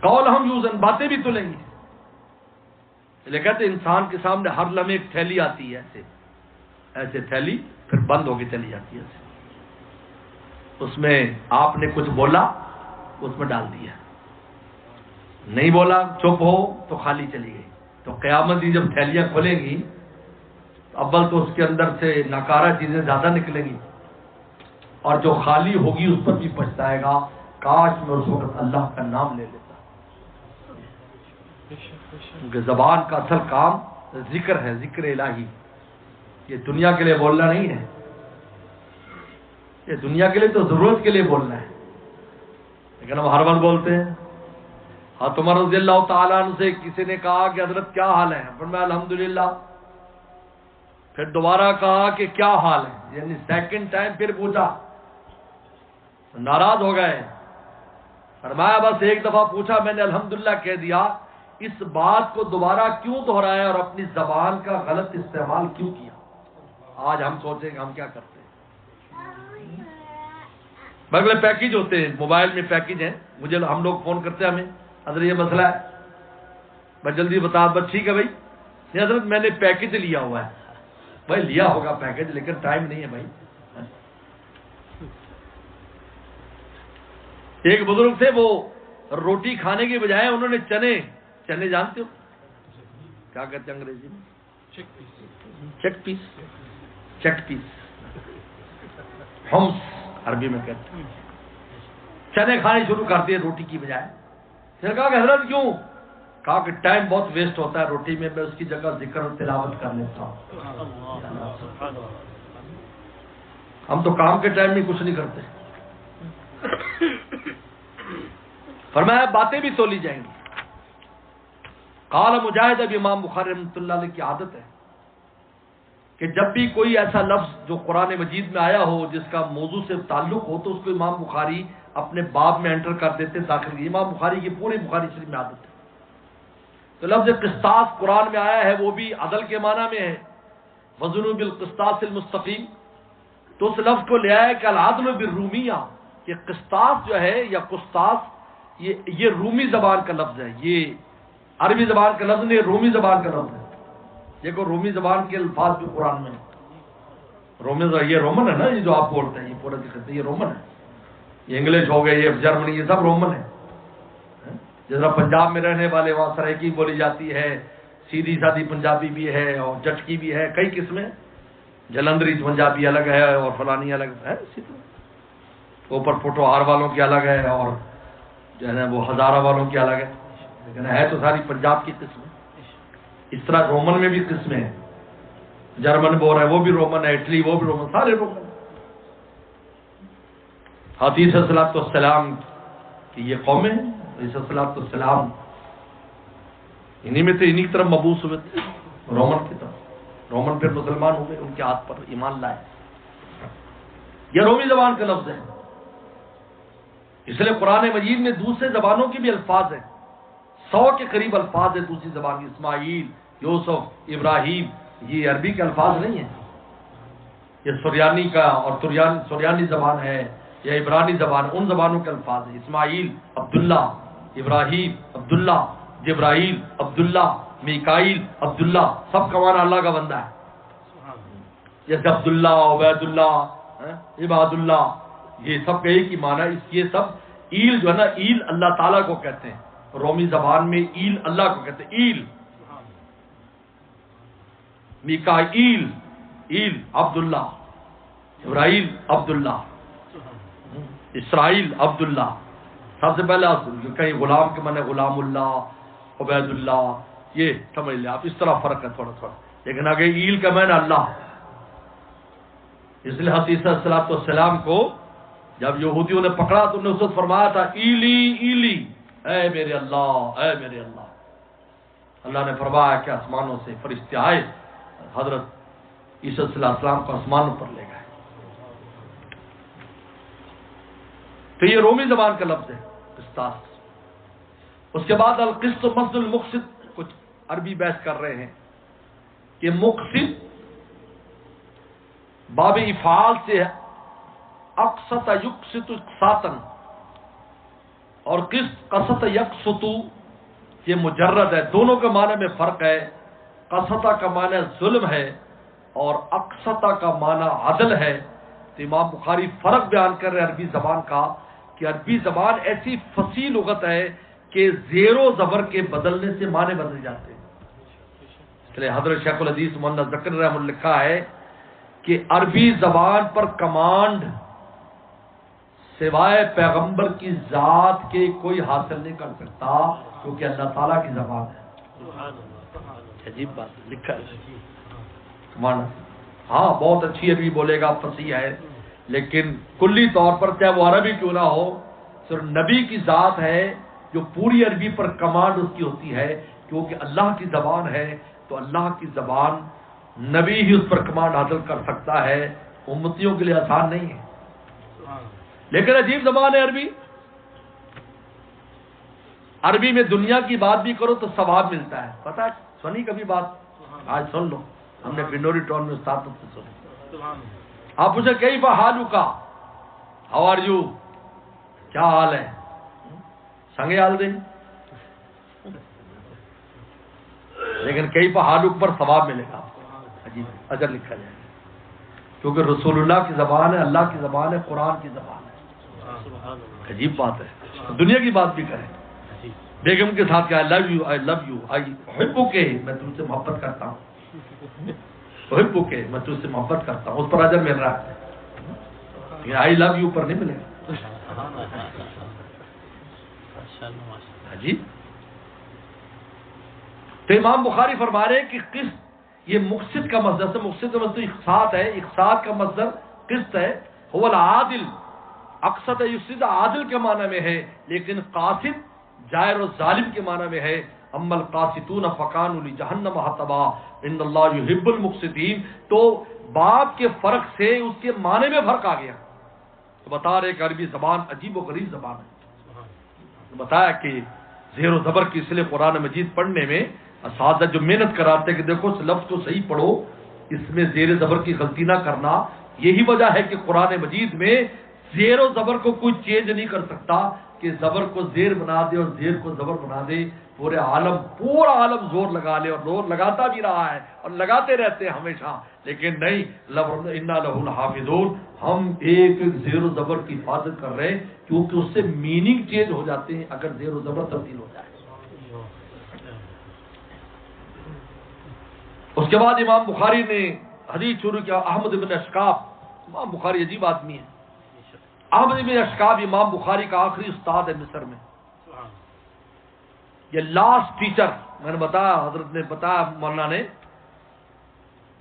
قول ہم یوزن، باتیں بھی تلیں گی. لیکن کہتے ہیں انسان کے سامنے ہر لمحے ایک تھیلی آتی ہے، ایسے ایسے تھیلی پھر بند ہو کے چلی جاتی ہے. اس میں آپ نے کچھ بولا اس میں ڈال دیا، نہیں بولا چپ ہو تو خالی چلی گئی. تو قیامت کی جب تھیلیاں کھلیں گی اول تو اس کے اندر سے ناکارہ چیزیں زیادہ نکلیں گی، اور جو خالی ہوگی اس پر بھی پچھتائے گا، کاش میں اس وقت اللہ کا نام لے لیتا. کیونکہ زبان کا اصل کام ذکر ہے، ذکر الہی. یہ دنیا کے لیے بولنا نہیں ہے، یہ دنیا کے لیے تو ضرورت کے لیے بولنا ہے، لیکن ہم ہر وقت بولتے ہیں. حضرت عمر رضی اللہ تعالیٰ عنہ سے کسی نے کہا کہ حضرت کیا حال ہے؟ فرمایا الحمدللہ. پھر دوبارہ کہا کہ کیا حال ہے، یعنی سیکنڈ ٹائم پھر پوچھا، ناراض ہو گئے. فرمایا بس ایک دفعہ پوچھا، میں نے الحمدللہ کہہ دیا، اس بات کو دوبارہ کیوں دہرایا اور اپنی زبان کا غلط استعمال کیوں کیا؟ آج ہم سوچیں کہ ہم کیا کرتے ہیں. بغل پیکج ہوتے ہیں، موبائل میں پیکج ہیں، مجھے ہم لوگ فون کرتے ہیں، ہمیں حضرت یہ مسئلہ ہے، میں جلدی بتا. بس ٹھیک ہے بھائی، نہیں حضرت میں نے پیکج لیا ہوا ہے. بھائی لیا ہوگا پیکج لیکن ٹائم نہیں ہے بھائی. ایک بزرگ تھے، وہ روٹی کھانے کے بجائے انہوں نے چنے جانتے ہو کیا کہتے ہیں انگریزی میں؟ چیک پیس ہمس عربی میں کہتے ہیں. چنے کھانے شروع کر دیے روٹی کی بجائے. پھر کہا کہ حضرت کیوں؟ کہا کہ ٹائم بہت ویسٹ ہوتا ہے روٹی میں اس کی جگہ ذکر اور تلاوت کر لیتا ہوں. ہم تو کام کے ٹائم میں کچھ نہیں کرتے. فرمایا باتیں بھی تولی جائیں گی. قال مجاہد، اب امام بخاری رحمۃ اللہ علیہ کی عادت ہے کہ جب بھی کوئی ایسا لفظ جو قرآن مجید میں آیا ہو جس کا موضوع سے تعلق ہو تو اس کو امام بخاری اپنے باب میں انٹر کر دیتے، داخل. امام بخاری کی پوری بخاری شریف میں عادت ہے. تو لفظ قسطاس قرآن میں آیا ہے، وہ بھی عدل کے معنی میں ہے، وزنوا بالقسطاس المستقیم. تو اس لفظ کو لے آیا کہ العدل بالرومیہ، کہ قسطاس جو ہے یا قسطاس یہ رومی زبان کا لفظ ہے، یہ عربی زبان کا لفظ نہیں، رومی زبان کا لفظ ہے. دیکھو رومی زبان کے الفاظ بھی قرآن میں یہ رومن ہے نا، یہ جو آپ بولتے ہیں یہ پورا دکھتے یہ رومن ہے. یہ انگلش ہو گئے، یہ جرمنی، یہ سب رومن ہے. جس طرح پنجاب میں رہنے والے وہاں سرائکی بولی جاتی ہے، سیدھی سادھی پنجابی بھی ہے اور جٹکی بھی ہے، کئی قسمیں. جلندری پنجابی الگ ہے اور فلانی الگ ہے، اسی طرح اوپر پٹوہار والوں کی الگ ہے اور جو ہے نا وہ ہزارہ والوں کی الگ ہے، لیکن ہے تو ساری پنجاب کی قسمیں. اس طرح رومن میں بھی قسمیں ہیں. جرمن بول رہے ہیں وہ بھی رومن ہے، اٹلی وہ بھی رومن، سارے رومن. حدیث صلاۃ والسلام کی یہ قومیں، حدیث صلاۃ والسلام انہی میں تھے، انہی کی طرف مبعوث ہوئے تھے، رومن کی طرف. رومن پھر مسلمان ہوئے، ان کے ہاتھ پر ایمان لائے. یہ رومی زبان کا لفظ ہے. اس لیے قرآن مجید میں دوسرے زبانوں کی بھی الفاظ ہیں، 100 کے قریب الفاظ ہیں دوسری زبان کی. اسماعیل، یوسف، ابراہیم، یہ عربی کے الفاظ نہیں ہیں. یہ سریانی کا اور سریانی زبان ہے یا عبرانی زبان، ان زبانوں کے الفاظ ہیں. اسماعیل، عبداللہ، ابراہیم، عبداللہ، جبرائیل، عبداللہ، میکائیل، عبداللہ، سب کا معنی اللہ کا بندہ ہے. جیسے عبداللہ، عبید اللہ، عباد اللہ، یہ سب کا ایک ہی معنی ہے. یہ سب ایل جو ہے نا، ایل اللہ تعالیٰ کو کہتے ہیں. رومی زبان میں ایل اللہ کو کہتے ہیں. ایل، میکائیل، ایل عبداللہ، ابراہیل عبداللہ، اسرائیل عبداللہ. سب سے پہلے کہیں غلام کے معنی غلام اللہ، عبید اللہ، یہ سمجھ لیں آپ. اس طرح فرق ہے تھوڑا تھوڑا، لیکن آگے ایل کا معنی اللہ. اس لیے حضرت عیسیٰ علیہ السلام کو جب یہودیوں نے پکڑا تو انہوں نے اس وقت فرمایا تھا ایلی ایلی، اے میرے اللہ، اے میرے اللہ۔ اللہ نے فرمایا کہ آسمانوں سے فرشتے آئے، حضرت عیسیٰ صلی اللہ علیہ السلام کو آسمانوں پر لے گئے۔ تو یہ رومی زبان کا لفظ ہے قسطاس۔ اس کے بعد القسط مصدر المقسط، کچھ عربی بحث کر رہے ہیں کہ مقسط باب افعال سے اقسط یقسط اقساطا، اور قسط قسط یقسط یہ مجرد ہے، دونوں کے معنی میں فرق ہے۔ قسطہ کا معنی ظلم ہے اور اقسطہ کا معنی عدل ہے۔ تو امام بخاری فرق بیان کر رہے ہیں عربی زبان کا، کہ عربی زبان ایسی فصیح لغت ہے کہ زیر و زبر کے بدلنے سے معنی بدل جاتے ہیں۔ اس لیے حضرت شیخ الحدیث مولانا ذکر رحمہ اللہ لکھا ہے کہ عربی زبان پر کمانڈ سوائے پیغمبر کی ذات کے کوئی حاصل نہیں کر سکتا، کیونکہ اللہ تعالیٰ کی زبان ہے۔ عجیب بات لکھا ہے کمانڈ۔ ہاں بہت اچھی عربی بولے گا، فصیح ہے، لیکن کلی طور پر چاہے وہ عربی کیوں نہ ہو، صرف نبی کی ذات ہے جو پوری عربی پر کمانڈ اس کی ہوتی ہے، کیونکہ اللہ کی زبان ہے تو اللہ کی زبان نبی ہی اس پر کمانڈ حاصل کر سکتا ہے، امتیوں کے لیے آسان نہیں ہے۔ لیکن عجیب زبان ہے عربی۔ عربی میں دنیا کی بات بھی کرو تو ثواب ملتا ہے، پتہ ہے؟ سنی کبھی بات؟ آج سن لو، ہم نے بنوری ٹاؤن میں استاد سے سنی۔ آپ پوچھے کئی حالو کا، ہاؤ آر یو، کیا حال ہے، سنگے حال دیں، لیکن کئی حالو پر ثواب ملے گا آپ کو، عجیب اجر لکھا جائے گا، کیونکہ رسول اللہ کی زبان ہے، اللہ کی زبان ہے، قرآن کی زبان ہے۔ عجیب بات ہے، دنیا کی بات بھی کریں۔ بیگم کے ساتھ کیا، love you, I love you, آئی احبک، میں تم سے محبت کرتا ہوں، احبک، میں تم سے محبت کرتا ہوں، اس پر اجر مل رہا ہے، لیکن آئی لو یو پر نہیں ملے گا۔ عجیب۔ تو امام بخاری فرما رہے ہیں کہ قسط یہ مقسط کا مصدر سے، مقسط کا مصدر اقساط ہے، اقساط کا مصدر قسط ہے، هو العادل، اقسط یقسط عادل کے معنی میں ہے، لیکن قاسط جائر و ظالم کے معنی میں ہے۔ اما القاسطون فکانوا لجہنم حطبا ان اللہ یحب المقسطین۔ تو باب کے فرق سے اس کے معنی میں فرق آ گیا۔ تو بتا رہے کہ عربی زبان عجیب و غریب زبان ہے۔ بتایا کہ زیر و زبر کی، اس لیے قرآن مجید پڑھنے میں اساتذہ جو محنت کراتے کہ دیکھو اس لفظ کو صحیح پڑھو، اس میں زیر زبر کی غلطی نہ کرنا۔ یہی وجہ ہے کہ قرآن مجید میں زیر و زبر کو کوئی چینج نہیں کر سکتا کہ زبر کو زیر بنا دے اور زیر کو زبر بنا دے، پورا عالم زور لگا لے، اور زور لگاتا بھی رہا ہے اور لگاتے رہتے ہیں ہمیشہ، لیکن نہیں، انا لہ الحافظون، ہم ایک ایک زیر و زبر کی حفاظت کر رہے ہیں، کیونکہ اس سے میننگ چینج ہو جاتے ہیں اگر زیر و زبر تبدیل ہو جائے۔ اس کے بعد امام بخاری نے حدیث شروع کیا، احمد بن اشکاب، امام بخاری عجیب آدمی ہے۔ احمد بن اشکاب امام بخاری کا آخری استاد ہے مصر میں، یہ لاسٹ ٹیچر، میں نے بتایا، حضرت نے بتایا مولانا نے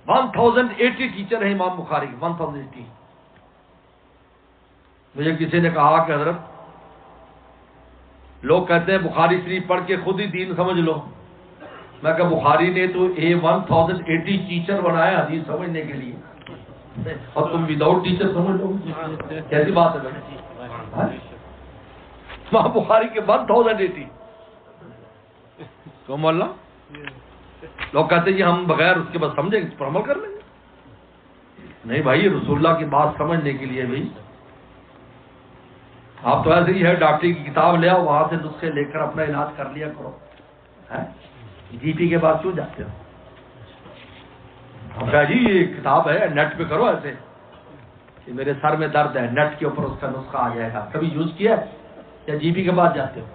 1080 ٹیچر ہیں امام بخاری کے، 1080۔ مجھے کسی نے کہا کہ حضرت لوگ کہتے ہیں بخاری شریف پڑھ کے خود ہی دین سمجھ لو، میں کہا بخاری نے تو 1080 ٹیچر بنایا حدیث سمجھنے کے لیے، اور تم وداؤٹ ٹیچر سمجھ لو، کیسی بات ہے بھائی؟ امام بخاری کے 1080 تو مولانا لوگ کہتے ہیں ہم بغیر اس کے بعد سمجھیں گے، اس پر عمل کر لیں گے۔ نہیں بھائی، رسول اللہ کی بات سمجھنے کے لیے بھائی آپ تو ایسے ہی ہے، ڈاکٹر کی کتاب لے آؤ، وہاں سے نسخے لے کر اپنا علاج کر لیا کرو، جی پی کے بعد کیوں جاتے ہو؟ ہم کہا جی یہ کتاب ہے، نیٹ پہ کرو، ایسے کہ میرے سر میں درد ہے، نیٹ کے اوپر اس کا نسخہ آ جائے گا، کبھی یوز کیا ہے یا جی پی کے بعد جاتے ہو؟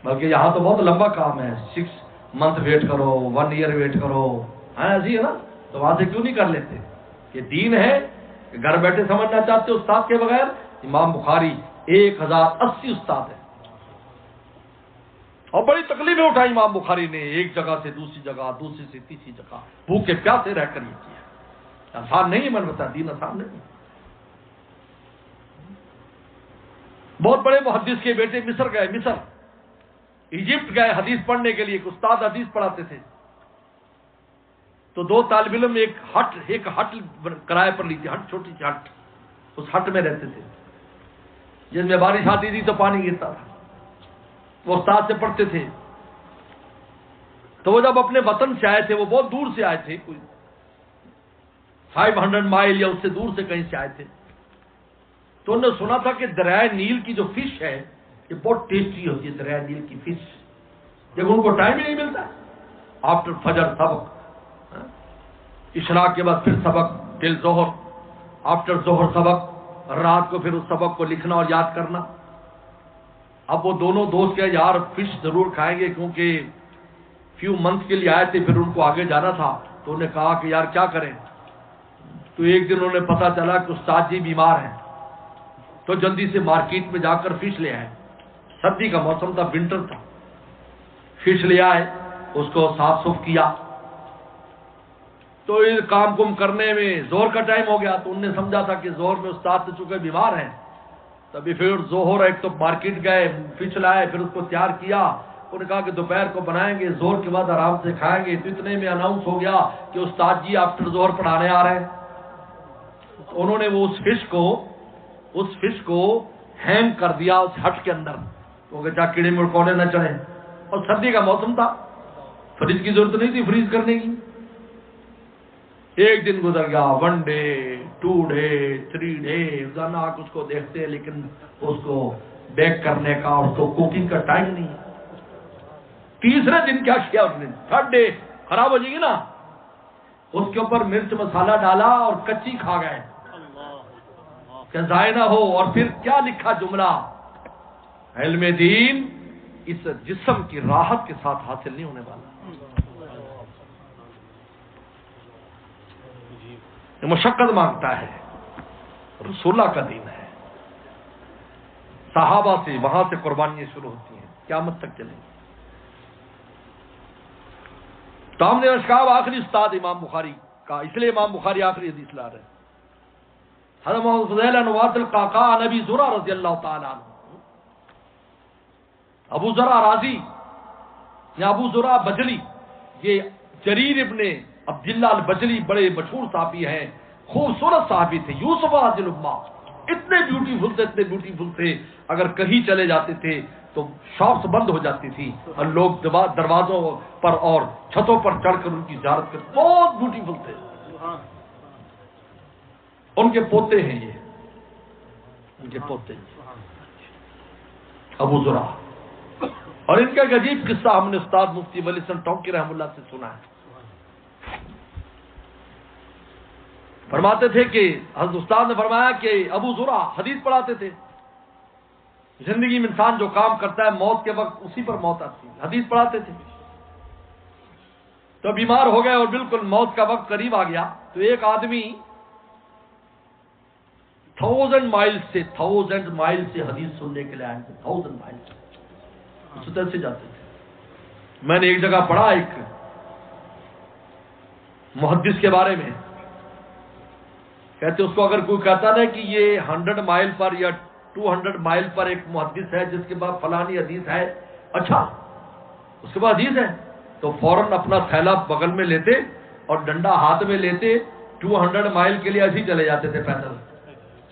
بلکہ یہاں تو بہت لمبا کام ہے، 6 منتھ ویٹ کرو، 1 ایئر ویٹ کرو، ایسی ہے نا، تو وہاں سے کیوں نہیں کر لیتے؟ یہ دین ہے کہ گھر بیٹھے سمجھنا چاہتے ہو استاد کے بغیر؟ امام بخاری 1080 استاد ہے، اور بڑی تکلیفیں اٹھائی امام بخاری نے، ایک جگہ سے دوسری جگہ، دوسری سے تیسری جگہ، بھوکے پیاسے رہ کر یہ کیا۔ آسان نہیں ہے، میں نے بتایا دین آسان نہیں۔ بہت بڑے محدث کے بیٹے مصر گئے، مصر ایجپٹ گئے حدیث پڑھنے کے لیے، ایک استاد حدیث پڑھاتے تھے، تو دو طالب علم ایک ہٹ کرائے پر لی تھی، ہٹ چھوٹی سی ہٹ، اس ہٹ میں رہتے تھے، جس میں بارش آتی تھی تو پانی گرتا تھا، وہ استاد سے پڑھتے تھے۔ تو وہ جب اپنے وطن سے آئے تھے، وہ بہت دور سے آئے تھے، کوئی 500 مائل یا اس سے دور سے کہیں سے آئے تھے، تو انہوں نے سنا تھا کہ دریائے نیل کی جو فش ہے یہ بہت ٹیسٹی ہوتی ہے، دریائے نیل کی فش۔ جب ان کو ٹائم ہی نہیں ملتا، آفٹر فجر سبق، اشراق کے بعد پھر سبق، ٹل ظہر، آفٹر ظہر سبق، رات کو پھر اس سبق کو لکھنا اور یاد کرنا۔ اب وہ دونوں دوست کہے یار فش ضرور کھائیں گے، کیونکہ فیو منتھ کے لیے آئے تھے، پھر ان کو آگے جانا تھا، تو انہوں نے کہا کہ یار کیا کریں۔ تو ایک دن انہیں پتا چلا کہ استاد جی بیمار ہیں، تو جلدی سے مارکیٹ میں جا کر فش لے آئے، سردی کا موسم تھا، ونٹر تھا، فش لے آئے، اس کو صاف صف کیا، تو اس کام کم کرنے میں زہر کا ٹائم ہو گیا، تو انہوں نے سمجھا تھا کہ زہر میں استاد سے چونکہ بیمار ہیں، تبھی پھر زہر ایک تو مارکیٹ گئے، فش لائے، پھر اس کو تیار کیا، انہوں نے کہا کہ دوپہر کو بنائیں گے، زہر کے بعد آرام سے کھائیں گے، تو اتنے میں اناؤنس ہو گیا کہ استاد جی آفٹر زہر پڑھانے آ رہے ہیں۔ انہوں نے وہ اس فش کو ہینگ کر دیا اس ہٹ کے اندر، کیونکہ جا کیڑے مکوڑے نہ چڑھیں، اور سردی کا موسم تھا، فریج کی ضرورت نہیں تھی فریز کرنے کی۔ ایک دن گزر گیا، 1 ڈے 2 ڈے 3 ڈے، روزانہ آپ اس کو دیکھتے ہیں، لیکن اس کو بیک کرنے کا، اس کو کوکنگ کا ٹائم نہیں ہے۔ تیسرے دن کیا کیا اس نے، 3rd ڈے، خراب ہو جائے گی نا، اس کے اوپر مرچ مسالہ ڈالا اور کچی کھا گئے کہ ضائع نہ ہو۔ اور پھر کیا لکھا جملہ، علم دین اس جسم کی راحت کے ساتھ حاصل نہیں ہونے والا، یہ مشقت مانگتا ہے، رسول اللہ کا دین ہے۔ صحابہ سے وہاں سے قربانیاں شروع ہوتی ہیں، قیامت تک چلیں گی۔ تو ہم نے اشکاب آخری استاد امام بخاری کا، اس لیے امام بخاری آخری حدیث لا رہے ہیں۔ حضرت محمد فضیل نوات القعقاع نبی زرع رضی اللہ تعالیٰ عنہ، ابو زرع رازی یا ابو زرع بجلی، یہ جریر ابن عبداللہ البجلی بڑے مشہور صحابی ہیں، خوبصورت صحابی تھے، یوسف حاضر الامہ، اتنے بیوٹیفل تھے، اگر کہیں چلے جاتے تھے تو شاپس بند ہو جاتی تھی اور لوگ دروازوں پر اور چھتوں پر چڑھ کر ان کی زیارت کرتے، بہت بیوٹیفل تھے۔ ان کے پوتے ہیں یہ، ان کے پوتے ابو زرع، اور ان کا ایک عجیب قصہ ہم نے استاد مفتی ولی حسن ٹونکی رحمہ اللہ سے سنا ہے۔ فرماتے تھے کہ حضرت استاد نے فرمایا کہ ابو زرع حدیث پڑھاتے تھے، زندگی میں انسان جو کام کرتا ہے موت کے وقت اسی پر موت آتی ہے، حدیث پڑھاتے تھے۔ تو بیمار ہو گئے اور بالکل موت کا وقت قریب آ گیا، تو ایک آدمی 1000 مائل سے حدیث سننے کے لیے آئے تھے، 1000 مائل اس طرح سے جاتے تھے۔ میں نے ایک جگہ پڑھا ایک محدث کے بارے میں، کہتے اس کو اگر کوئی کہتا نا کہ یہ 100 مائل پر یا 200 مائل پر ایک محدث ہے جس کے بعد فلانی حدیث ہے، اچھا اس کے بعد حدیث ہے، تو فوراً اپنا تھیلا بغل میں لیتے اور ڈنڈا ہاتھ میں لیتے 200 مائل کے لیے ایسے چلے جاتے تھے پیدل۔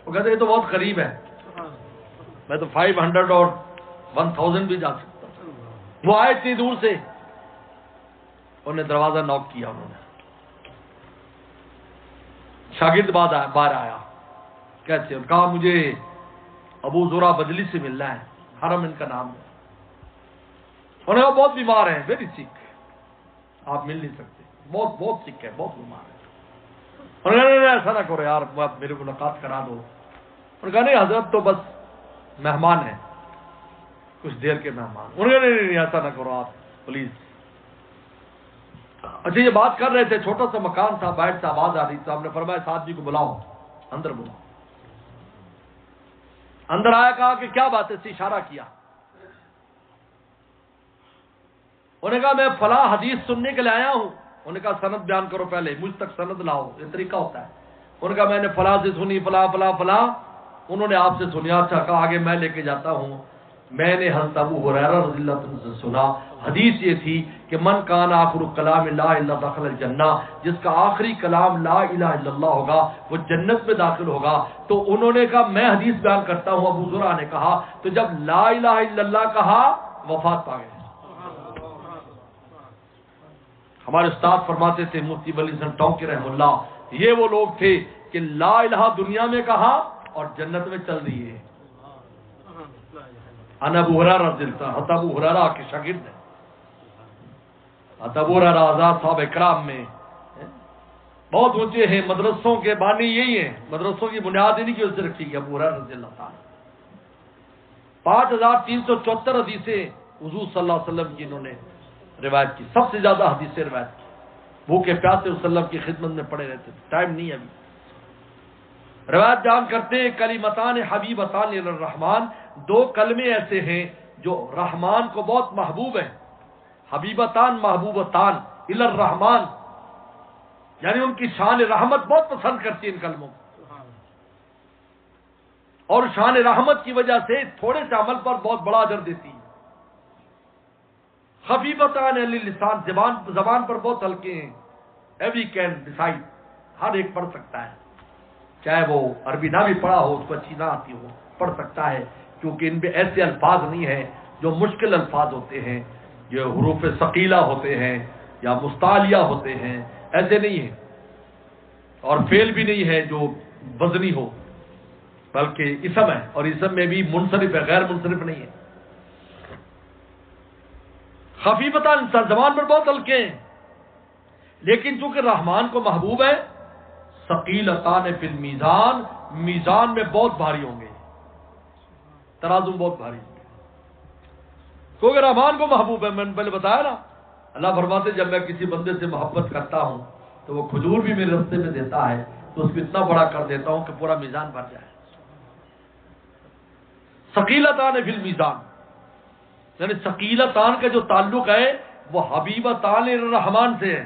وہ کہتے یہ تو بہت قریب ہے، میں تو 500 اور 1000 بھی جا سکتا ہوں۔ وہ آئے اتنی دور سے، انہیں دروازہ نوک کیا، انہوں نے شاگرد باہر آیا، کیسے؟ اور کہا مجھے ابو زرع بجلی سے ملنا ہے، حرم ان کا نام ہے۔ انہوں نے کہا بہت بیمار ہیں، ویری سک، آپ مل نہیں سکتے، بہت سک ہے، بہت بیمار ہے۔ انہوں نے کہا ایسا نہ کرو یار، آپ میرے کو ملاقات کرا دو۔ انہوں نے کہا نہیں حضرت تو بس مہمان ہیں، کچھ دیر کے مہمان۔ انہوں نے کہا نہیں ایسا نہ کرو آپ پلیز۔ اچھا یہ بات کر رہے تھے، چھوٹا سا مکان تھا، باہر سے آواز آ رہی، تو ہم نے فرمایا اس آدمی کو بلاؤ، اندر بلاؤ۔ اندر آیا، کہا کہ کیا بات ہے، سے اشارہ کیا۔ انہوں نے کہا میں فلاں حدیث سننے کے لیے آیا ہوں۔ انہوں نے کہا سند بیان کرو، پہلے مجھ تک سند لاؤ، یہ طریقہ ہوتا ہے۔ انہوں نے کہا میں نے فلاں سے سنی، فلاں فلاں فلاں۔ انہوں نے آپ سے سنیا، اچھا کہا آگے میں لے کے جاتا ہوں. میں نے حضرت ابو ہریرہ رضی اللہ عنہ سے سنا، حدیث یہ تھی کہ من کان آخر کلام لا الہ الا دخل الجنہ، جس کا آخری کلام لا الہ الا اللہ ہوگا وہ جنت میں داخل ہوگا. تو انہوں نے کہا میں حدیث بیان کرتا ہوں. ابو زرع نے کہا تو جب لا الہ الا اللہ کہا وفات پا گئے. ہمارے استاد فرماتے تھے مفتی ولی حسن ٹونکی رحمہ اللہ، یہ وہ لوگ تھے کہ لا الہ دنیا میں کہا اور جنت میں چل دیے. ان ابو ہریرہ رضی اللہ عنہ، حضرت ابو ہریرہ کے شاگرد ہیں. حضرت ابو ہریرہ آزاد صحابہ کرام میں بہت اونچے ہیں. مدرسوں کے بانی یہی ہیں، مدرسوں کی بنیاد انہی کی وجہ سے رکھی گئی. ابو ہریرہ رضی اللہ تعالی 5374 حدیثیں حضور صلی اللہ علیہ وسلم کی انہوں نے روایت کی. سب سے زیادہ حدیثیں روایت کی. بھوکے پیاسے وسلم کی خدمت میں پڑے رہتے تھے. ٹائم نہیں ابھی. روایت بیان کرتے ہیں کلمتان حبیبتان الی الرحمن، دو کلمے ایسے ہیں جو رحمان کو بہت محبوب ہیں. حبیبتان محبوبتان الی الرحمن، یعنی ان کی شان رحمت بہت پسند کرتی ہے ان کلموں کو، اور شان رحمت کی وجہ سے تھوڑے سے عمل پر بہت بڑا اجر دیتی ہے. خفیفتان علی اللسان، زبان پر بہت ہلکے ہیں. ایوری کین ڈیسائڈ، ہر ایک پڑھ سکتا ہے، چاہے وہ عربی نہ بھی پڑھا ہو، اس کو اچھی نہ آتی ہو، پڑھ سکتا ہے. کیونکہ ان میں ایسے الفاظ نہیں ہیں جو مشکل الفاظ ہوتے ہیں، جو حروف ثقیلہ ہوتے ہیں یا مستعلیہ ہوتے ہیں، ایسے نہیں ہیں. اور فعل بھی نہیں ہے جو وزنی ہو، بلکہ اسم ہے، اور اسم میں بھی منصرف ہے، غیر منصرف نہیں ہے. خفیفتان انسان زبان پر بہت ہلکے ہیں، لیکن چونکہ رحمان کو محبوب ہے، ثقیلتان فی المیزان، میزان میں بہت بھاری ہوں گے، ترازو بہت بھاری ہوں گے. کیونکہ رحمان کو محبوب ہے. میں نے پہلے بتایا نا، اللہ فرماتے جب میں کسی بندے سے محبت کرتا ہوں تو وہ کھجور بھی میرے رستے میں دیتا ہے تو اس کو اتنا بڑا کر دیتا ہوں کہ پورا میزان بھر جائے. ثقیلتان فی المیزان، یعنی ثقیلتان کا جو تعلق ہے وہ حبیبتان الرحمان سے ہے.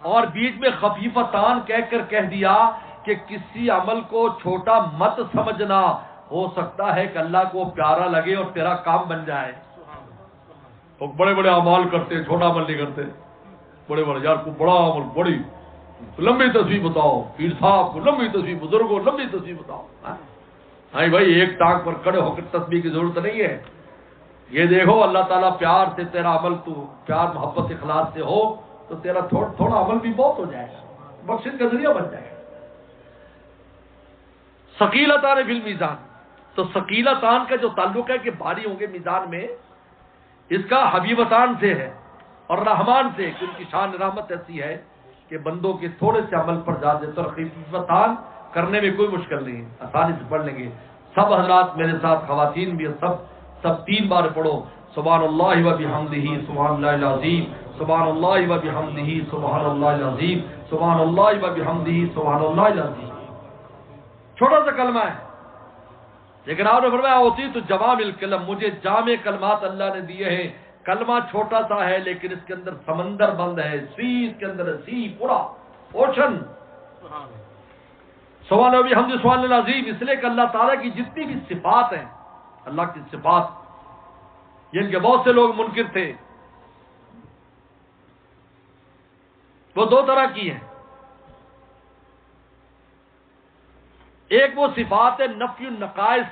اور بیچ میں خفیفتان کہہ کر کہہ دیا کہ کسی عمل کو چھوٹا مت سمجھنا، ہو سکتا ہے کہ اللہ کو پیارا لگے اور تیرا کام بن جائے. تو بڑے بڑے اعمال کرتے، چھوٹا عمل نہیں کرتے. بڑے بڑے یار کو بڑا عمل، بڑی لمبی تصویر بتاؤ، پیر صاحب کو لمبی تصویر، بزرگوں لمبی تصویر بتاؤ. ہاں بھائی ایک ٹانگ پر کھڑے ہو کر تسبیح کی ضرورت نہیں ہے. یہ دیکھو اللہ تعالیٰ پیار سے تیرا عمل، تو پیار محبت اخلاص سے ہو تو تیرا تھوڑا عمل بھی بہت ہو جائے گا، بخشش کا ذریعہ بن جائے گا. ثقیلتان فی المیزان، تو ثقیلتان کا جو تعلق ہے کہ بھاری ہوں گے میزان میں، اس کا حبیبتان سے ہے اور رحمان سے، کہ ان کی شان رحمت ایسی ہے کہ بندوں کے تھوڑے سے عمل پر زیادہ دیتے. اور خفیفتان کرنے میں کوئی مشکل نہیں ہے، آسانی سے پڑھ لیں گے. سب حضرات میرے ساتھ، خواتین بھی، سب 3 بار پڑھو. سبحان اللہ و بحمدہ سبحان اللہ العظیم، سبحان اللہ و بحمدہ سبحان اللہ العظیم، سبحان اللہ و بحمدہ سبحان اللہ العظیم. چھوٹا سا کلمہ ہے، لیکن آپ نے فرمایا ہوتی تو جوامع الکلم، مجھے جامع کلمات اللہ نے دیے ہیں. کلمہ چھوٹا سا ہے لیکن اس کے اندر سمندر بند ہے، سی اس کے اندر ہے، سی پورا اوشن. سبحان اللہ و بحمدہ سبحان اللہ العظیم، اس لیے کہ اللہ تعالیٰ کی جتنی بھی صفات ہیں، اللہ کی صفات، جن کے بہت سے لوگ منکر تھے، وہ 2 طرح کی ہیں. ایک وہ صفات ہے نفی النقائص،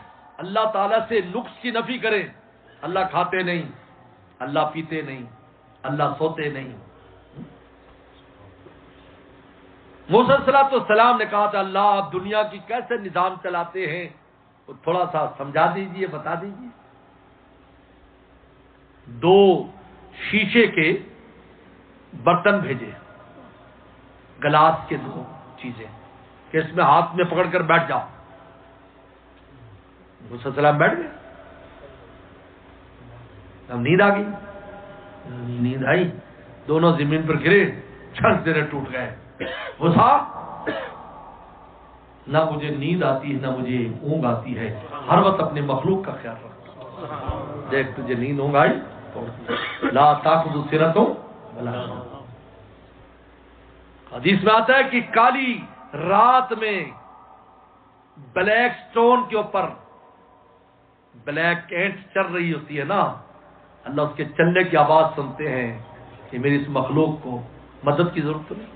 اللہ تعالیٰ سے نقص کی نفی کریں. اللہ کھاتے نہیں، اللہ پیتے نہیں، اللہ سوتے نہیں. موسیٰ علیہ السلام نے کہا تھا اللہ آپ دنیا کی کیسے نظام چلاتے ہیں، تو تھوڑا سا سمجھا دیجئے، بتا دیجئے. 2 شیشے کے برتن بھیجے، گلاس کے 2 چیزیں، کہ اس میں ہاتھ میں پکڑ کر بیٹھ جاؤ. موسیٰ علیہ السلام بیٹھ گئے. اب نیند آ گئی، نیند آئی، دونوں زمین پر گرے، چھنک دینے ٹوٹ گئے. موسیٰ نہ مجھے نیند آتی ہے نہ مجھے اونگ آتی ہے، ہر وقت اپنے مخلوق کا خیال رکھ. دیکھ تجھے نیند اونگ آئی تو لا تاخذ سنۃ ولا نوم. حدیث میں آتا ہے کہ کالی رات میں بلیک سٹون کے اوپر بلیک اینٹ چل رہی ہوتی ہے نا، اللہ اس کے چلنے کی آواز سنتے ہیں کہ میری اس مخلوق کو مدد کی ضرورت نہیں،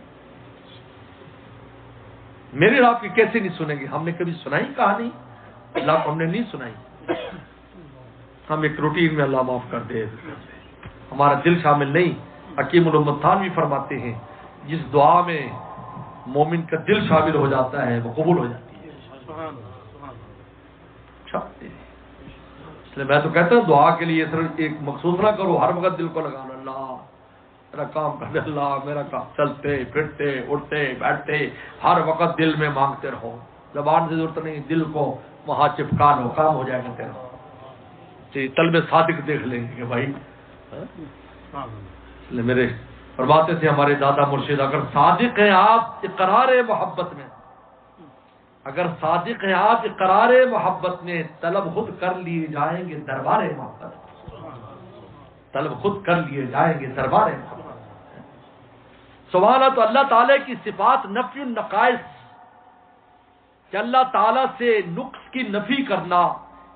میری آپ کی کیسے نہیں سنیں گے؟ ہم نے کبھی سنائی کہانی؟ اللہ کو ہم نے نہیں سنائی، ہم ایک روٹین میں، اللہ معاف کر دے، ہمارا دل شامل نہیں۔ حکیم الامت تھانوی فرماتے ہیں جس دعا میں مومن کا دل شامل ہو جاتا ہے وہ قبول ہو جاتی ہے۔ اس لیے میں تو کہتا ہوں دعا کے لیے صرف ایک مخصوص نہ کرو، ہر وقت دل کو لگانا، اللہ میرا کام کر دے، اللہ میرا کام، چلتے پھرتے اٹھتے بیٹھتے ہر وقت دل میں مانگتے رہو، زبان سے ضرورت نہیں، دل کو وہاں چپکا لو، کام ہو جائے گا تیرا۔ جی طلب صادق دیکھ لیں گے کہ بھائی میرے فرماتے تھے ہمارے دادا مرشد، اگر صادق ہیں آپ اقرار محبت میں، اگر صادق ہیں آپ اقرار محبت میں، طلب خود کر لیے جائیں گے دربار محبت، طلب خود کر لیے جائیں گے دربار محبت۔ سبحان اللہ۔ تو اللہ تعالیٰ کی صفات نفی النقائص، کہ اللہ تعالیٰ سے نقص کی نفی کرنا،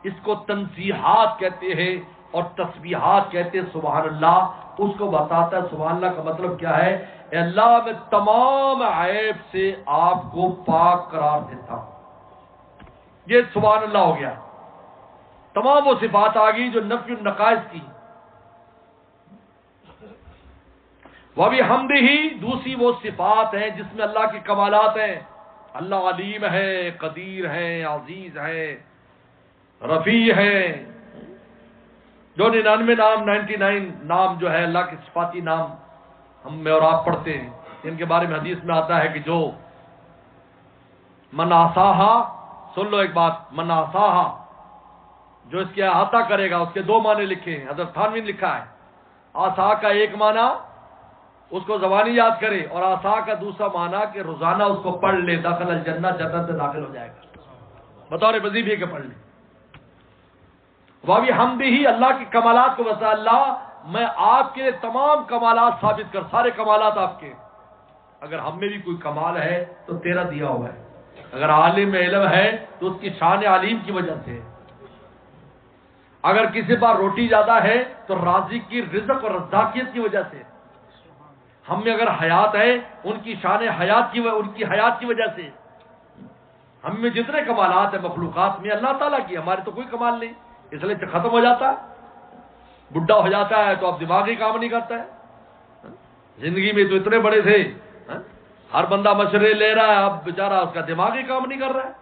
اس کو تنزیحات کہتے ہیں اور تسبیحات کہتے ہیں۔ سبحان اللہ اس کو بتاتا ہے۔ سبحان اللہ کا مطلب کیا ہے؟ اے اللہ میں تمام عیب سے آپ کو پاک قرار دیتا ہوں، یہ سبحان اللہ ہو گیا۔ تمام وہ صفات آ گئی جو نفی النقائص کی۔ وَبِحَمْدِهِ دوسری وہ صفات ہیں جس میں اللہ کے کمالات ہیں۔ اللہ علیم ہے، قدیر ہے، عزیز ہے، رفیع ہے۔ جو 99 نام جو ہے اللہ کے صفاتی نام ہم میں اور آپ پڑھتے ہیں، ان کے بارے میں حدیث میں آتا ہے کہ جو من آساہا، سن لو ایک بات، من آساہا، جو اس کے احاطہ کرے گا، اس کے دو معنی لکھے ہیں، حضرت تھانوی نے لکھا ہے۔ آسا کا ایک معنی اس کو زبانی یاد کرے، اور آسا کا دوسرا معنی کہ روزانہ اس کو پڑھ لے، داخل الجنہ، جنت سے داخل ہو جائے گا، بطور وظیفے کے پڑھ لے۔ وَبِحَمْدِهِ اللہ کے کمالات کو بتا، اللہ میں آپ کے تمام کمالات ثابت کر، سارے کمالات آپ کے۔ اگر ہم میں بھی کوئی کمال ہے تو تیرا دیا ہوا ہے، اگر عالم علم ہے تو اس کی شان علیم کی وجہ سے، اگر کسی پاس روٹی زیادہ ہے تو رازق کی رزق اور رزاقیت کی وجہ سے، ہم میں اگر حیات ہے ان کی شان حیات کی، ان کی حیات کی وجہ سے، ہم میں جتنے کمالات ہیں مخلوقات میں اللہ تعالیٰ کی، ہمارے تو کوئی کمال نہیں، اس لیے ختم ہو جاتا ہے۔ بڈھا ہو جاتا ہے تو اب دماغ ہی کام نہیں کرتا ہے۔ زندگی میں تو اتنے بڑے تھے، ہر بندہ مشورے لے رہا ہے، اب بیچارہ اس کا دماغ ہی کام نہیں کر رہا ہے۔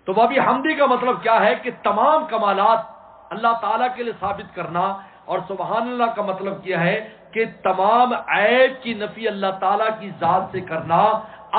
تو وہ بھی حمدی کا مطلب کیا ہے کہ تمام کمالات اللہ تعالیٰ کے لیے ثابت کرنا، اور سبحان اللہ کا مطلب کیا ہے کہ تمام عیب کی نفی اللہ تعالیٰ کی ذات سے کرنا۔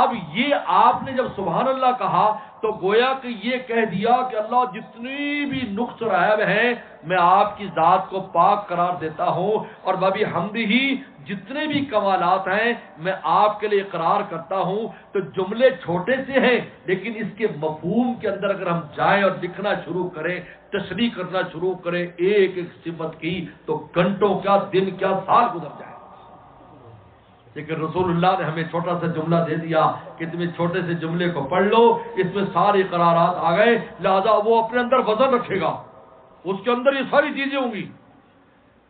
اب یہ آپ نے جب سبحان اللہ کہا تو گویا کہ یہ کہہ دیا کہ اللہ جتنی بھی نقص اور عیب ہیں میں آپ کی ذات کو پاک قرار دیتا ہوں، اور بابی حمدی ہی جتنے بھی کمالات ہیں میں آپ کے لیے اقرار کرتا ہوں۔ تو جملے چھوٹے سے ہیں لیکن اس کے مفہوم کے اندر اگر ہم جائیں اور لکھنا شروع کریں، تشریح کرنا شروع کریں ایک ایک صفت کی، تو گھنٹوں کیا دن کیا سال گزر جائے۔ لیکن رسول اللہ نے ہمیں چھوٹا سا جملہ دے دیا کہ تم اس چھوٹے سے جملے کو پڑھ لو، اس میں سارے قرارات آ گئے، لہذا وہ اپنے اندر وزن رکھے گا، اس کے اندر یہ ساری چیزیں ہوں گی۔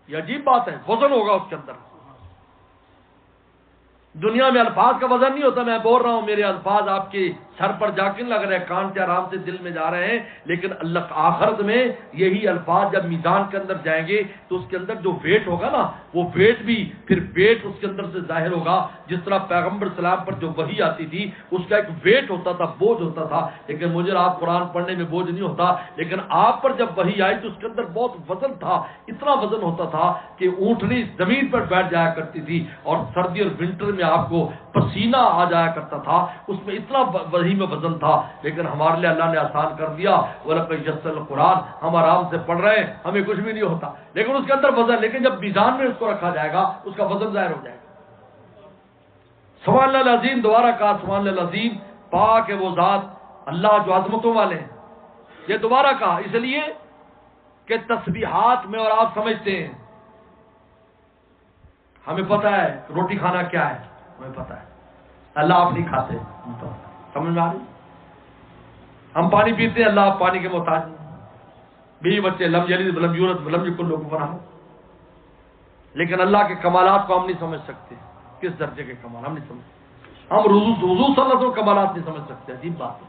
یہ عجیب بات ہے، وزن ہوگا اس کے اندر۔ دنیا میں الفاظ کا وزن نہیں ہوتا، میں بول رہا ہوں میرے الفاظ آپ کے سر پر جا کے لگ رہے ہیں، کان سے آرام سے دل میں جا رہے ہیں، لیکن اللہ آخرت میں یہی الفاظ جب میزان کے اندر جائیں گے تو اس کے اندر جو ویٹ ہوگا نا، وہ ویٹ بھی پھر ویٹ اس کے اندر سے ظاہر ہوگا۔ جس طرح پیغمبر سلام پر جو وحی آتی تھی اس کا ایک ویٹ ہوتا تھا، بوجھ ہوتا تھا، لیکن مجھے آپ قرآن پڑھنے میں بوجھ نہیں ہوتا، لیکن آپ پر جب وحی آئی تو اس کے اندر بہت وزن تھا، اتنا وزن ہوتا تھا کہ اونٹنی زمین پر بیٹھ جایا کرتی تھی، اور سردی اور ونٹر میں آپ کو پسینہ آ جایا کرتا تھا، اس میں اتنا وحی میں وزن تھا۔ لیکن ہمارے لیے اللہ نے آسان کر دیا، وَلَقَدْ يَسَّرْنَا الْقُرْآنَ، ہم آرام سے پڑھ رہے ہیں، ہمیں کچھ بھی نہیں ہوتا، لیکن اس کے اندر وزن، لیکن جب میزان میں اس کو رکھا جائے گا اس کا وزن ظاہر ہو جائے گا۔ سبحان اللہ العظیم، دوبارہ کہا سبحان اللہ العظیم، پاک ہے وہ ذات اللہ جو عظمتوں والے ہیں۔ یہ دوبارہ کہا اس لیے کہ تسبیحات میں، اور آپ سمجھتے ہیں، ہمیں پتہ ہے روٹی کھانا کیا ہے، ہمیں پتہ ہے، اللہ آپ نہیں کھاتے، سمجھ میں آ رہی؟ ہم پانی پیتے ہیں، اللہ آپ پانی کے محتاج نہیں، بیوی بچے لم یلد ولم یولد ولم یکن لہ کفوا احد، لیکن اللہ کے کمالات کو ہم نہیں سمجھ سکتے، کس درجے کے کمال ہم نہیں سمجھ سکتے، ہم حضور صلی اللہ علیہ وسلم کمالات نہیں سمجھ سکتے، عجیب بات ہے،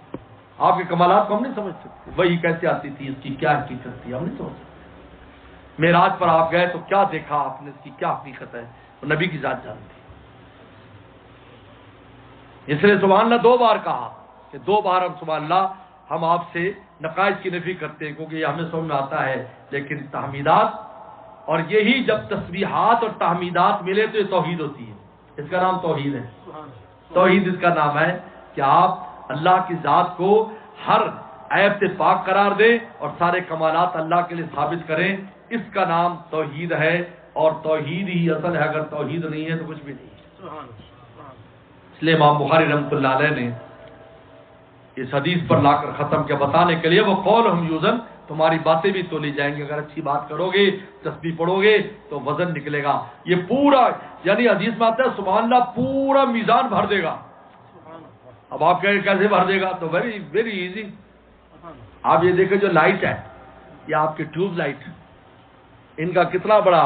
آپ کے کمالات کو ہم نہیں سمجھ سکتے، وہی کیسے آتی تھی، اس کی کیا حقیقت تھی، ہم نہیں سمجھ سکتے، معراج پر آپ گئے تو کیا دیکھا آپ نے، اس کی کیا حقیقت ہے، وہ نبی کی ذات جانتی، اس لیے سبحان اللہ 2 بار کہا کہ 2 بار ہم سبحان اللہ ہم آپ سے نقائص کی نفی کرتے ہیں، کیونکہ یہ ہمیں سمجھ میں آتا ہے، لیکن تحمیدات، اور یہی جب تسبیحات اور تحمیدات ملے تو یہ توحید ہوتی ہے، اس کا نام توحید ہے، توحید اس کا نام ہے کہ آپ اللہ کی ذات کو ہر عیب سے پاک قرار دیں اور سارے کمالات اللہ کے لیے ثابت کریں، اس کا نام توحید ہے، اور توحید ہی اصل ہے، اگر توحید نہیں ہے تو کچھ بھی نہیں ہے۔ اس لیے امام بخاری رحمۃ اللہ علیہ نے اس حدیث پر لا کر ختم کیا، بتانے کے لیے وہ قول ہم یوزن، تمہاری باتیں بھی تولی جائیں گی، اگر اچھی بات کرو گے، تسبیح پڑھو گے تو وزن نکلے گا، یہ پورا، یعنی حدیث میں آتا ہے سبحان اللہ پورا میزان بھر دے گا۔ اب آپ کہیں کیسے بھر دے گا، تو ویری ویری ایزی، آپ یہ دیکھیں جو لائٹ ہے، یہ آپ کی ٹیوب لائٹ، ان کا کتنا بڑا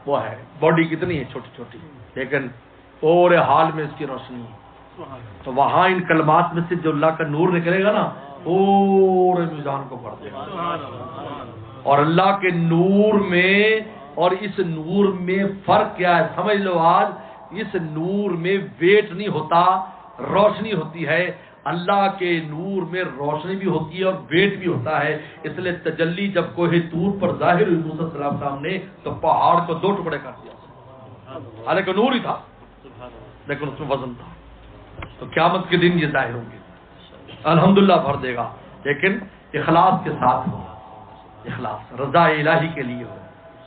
وہ ہے، باڈی کتنی ہے چھوٹی چھوٹی، لیکن پورے حال میں اس کی روشنی ہے، تو وہاں ان کلمات میں سے جو اللہ کا نور نکلے گا نا، پورے میزان کو بھر دے گا، اور اللہ کے نور میں اور اس نور میں فرق کیا ہے سمجھ لو، آج اس نور میں ویٹ نہیں ہوتا، روشنی ہوتی ہے، اللہ کے نور میں روشنی بھی ہوتی ہے اور ویٹ بھی ہوتا ہے، اس لیے تجلی جب کوہ طور پر ظاہر ہوئی موسیٰ علیہ السلام سامنے تو پہاڑ کو 2 ٹکڑے کر دیا، حالانکہ نور ہی تھا لیکن اس میں وزن تھا، تو قیامت کے دن یہ ظاہر ہوں گے، الحمدللہ بھر دے گا، لیکن اخلاص کے ساتھ ہو، اخلاص رضا الہی کے لیے ہو۔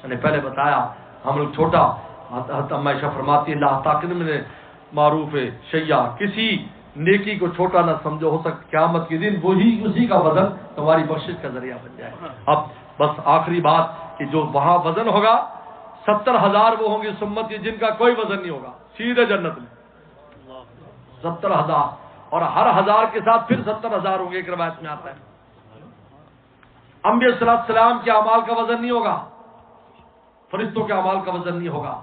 میں نے پہلے بتایا ہم لوگ چھوٹا، حضرت اما عائشہ فرماتی اللہ طاقت میں معروف ہے شیعہ، کسی نیکی کو چھوٹا نہ سمجھو، ہو سکتا قیامت کے دن وہی اسی کا وزن تمہاری بخشش کا ذریعہ بن جائے۔ اب بس آخری بات کہ جو وہاں وزن ہوگا 70,000 وہ ہوں گے سمت جن کا کوئی وزن نہیں ہوگا، سیدھے جنت میں 70,000، اور ہر 1000 کے ساتھ پھر 70,000 ہوں گے، ایک روایت میں آتا ہے۔ انبیاء صلی اللہ علیہ وسلم کے اعمال کا وزن نہیں ہوگا، فرشتوں کے اعمال کا وزن نہیں ہوگا۔